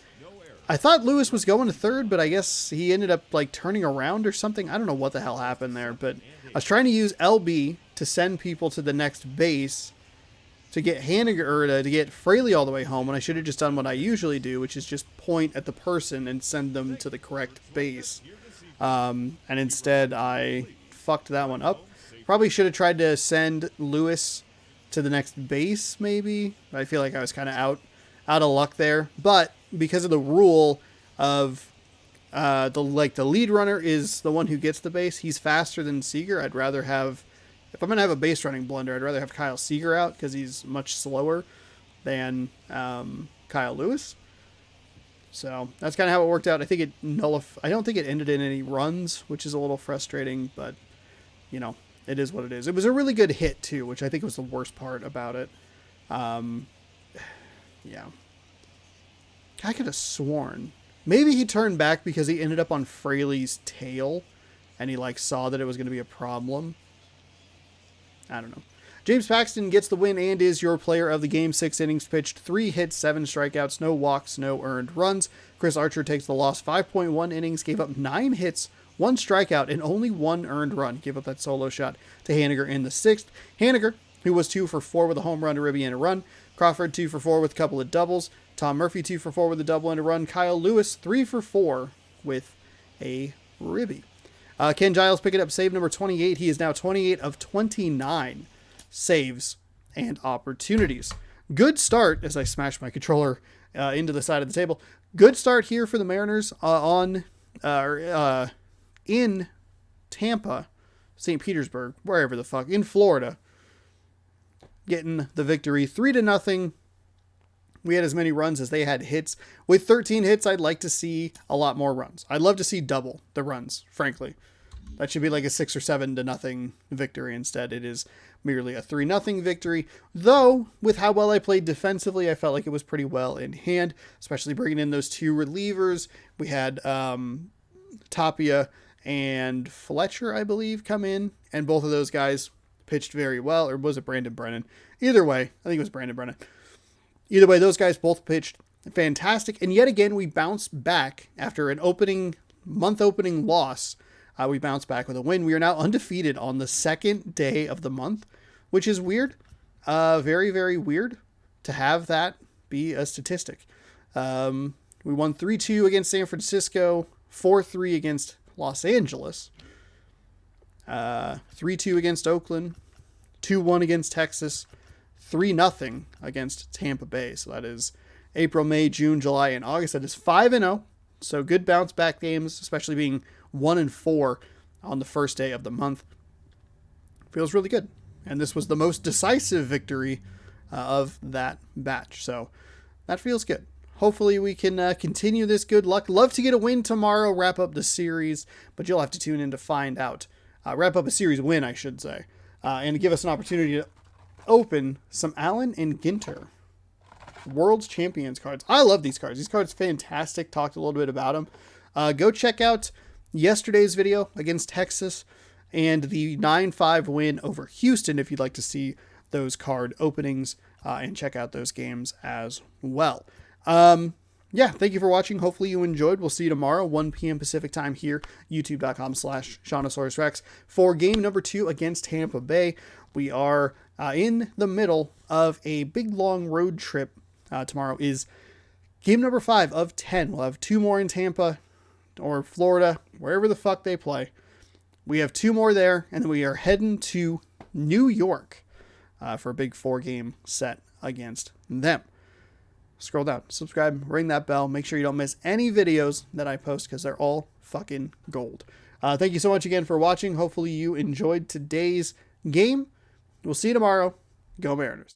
I thought Lewis was going to third, but I guess he ended up like turning around or something. I don't know what the hell happened there, but I was trying to use LB to send people to the next base to get Haniger or to get Fraley all the way home when I should have just done what I usually do, which is just point at the person and send them to the correct base. And instead I fucked that one up. Probably should have tried to send Lewis to the next base, maybe. I feel like I was kind of out of luck there. But because of the rule of the lead runner is the one who gets the base, he's faster than Seager. I'd rather have if I'm going to have a base running blender, I'd rather have Kyle Seager out because he's much slower than Kyle Lewis. So that's kind of how it worked out. I think I don't think it ended in any runs, which is a little frustrating, but you know, it is what it is. It was a really good hit too, which I think was the worst part about it. Yeah. I could have sworn maybe he turned back because he ended up on Fraley's tail and he like saw that it was going to be a problem. I don't know. James Paxton gets the win and is your player of the game. 6 innings pitched, 3 hits, 7 strikeouts, no walks, no earned runs. Chris Archer takes the loss. 5.1 innings, gave up 9 hits, 1 strikeout, and only 1 earned run. Gave up that solo shot to Haniger in the 6th. Haniger, who was 2 for 4 with a home run, a ribby, and a run. Crawford 2 for 4 with a couple of doubles. Tom Murphy 2 for 4 with a double and a run. Kyle Lewis 3 for 4 with a ribby. Ken Giles picking up save number 28. He is now 28 of 29 saves and opportunities. Good start as I smash my controller into the side of the table. Good start here for the Mariners in Tampa, St. Petersburg, wherever the fuck, in Florida, getting the victory 3-0. We had as many runs as they had hits. With 13 hits, I'd like to see a lot more runs. I'd love to see double the runs, frankly. That should be like a 6 or 7-0 victory. Instead, it is merely a 3-0 victory. Though, with how well I played defensively, I felt like it was pretty well in hand, especially bringing in those 2 relievers. We had Tapia and Fletcher, I believe, come in, and both of those guys pitched very well. Or was it Brandon Brennan? Either way, I think it was Brandon Brennan. Either way, those guys both pitched fantastic. And yet again, we bounced back after an opening loss. We bounced back with a win. We are now undefeated on the 2nd day of the month, which is weird. Very, very weird to have that be a statistic. We won 3-2 against San Francisco, 4-3 against Los Angeles, 3-2 against Oakland, 2-1 against Texas, 3-0 against Tampa Bay. So that is April, May, June, July, and August. That is 5-0. So good bounce back games, especially being 1-4 on the first day of the month. Feels really good. And this was the most decisive victory of that batch. So that feels good. Hopefully we can continue this good luck. Love to get a win tomorrow, wrap up the series, but you'll have to tune in to find out. Wrap up a series win, I should say. And give us an opportunity to open some Allen and Ginter World's Champions cards. I love these cards. These cards fantastic. Talked a little bit about them. Go check out yesterday's video against Texas and the 9-5 win over Houston if you'd like to see those card openings and check out those games as well. Yeah, thank you for watching. Hopefully you enjoyed. We'll see you tomorrow, 1 p.m. Pacific time here, youtube.com/Shawnosaurus for game number 2 against Tampa Bay. We are in the middle of a big long road trip. Tomorrow is game number 5 of 10. We'll have 2 more in Tampa or Florida, wherever the fuck they play. We have 2 more there, and then we are heading to New York for a big 4-game set against them. Scroll down, subscribe, ring that bell. Make sure you don't miss any videos that I post because they're all fucking gold. Thank you so much again for watching. Hopefully you enjoyed today's game. We'll see you tomorrow. Go Mariners.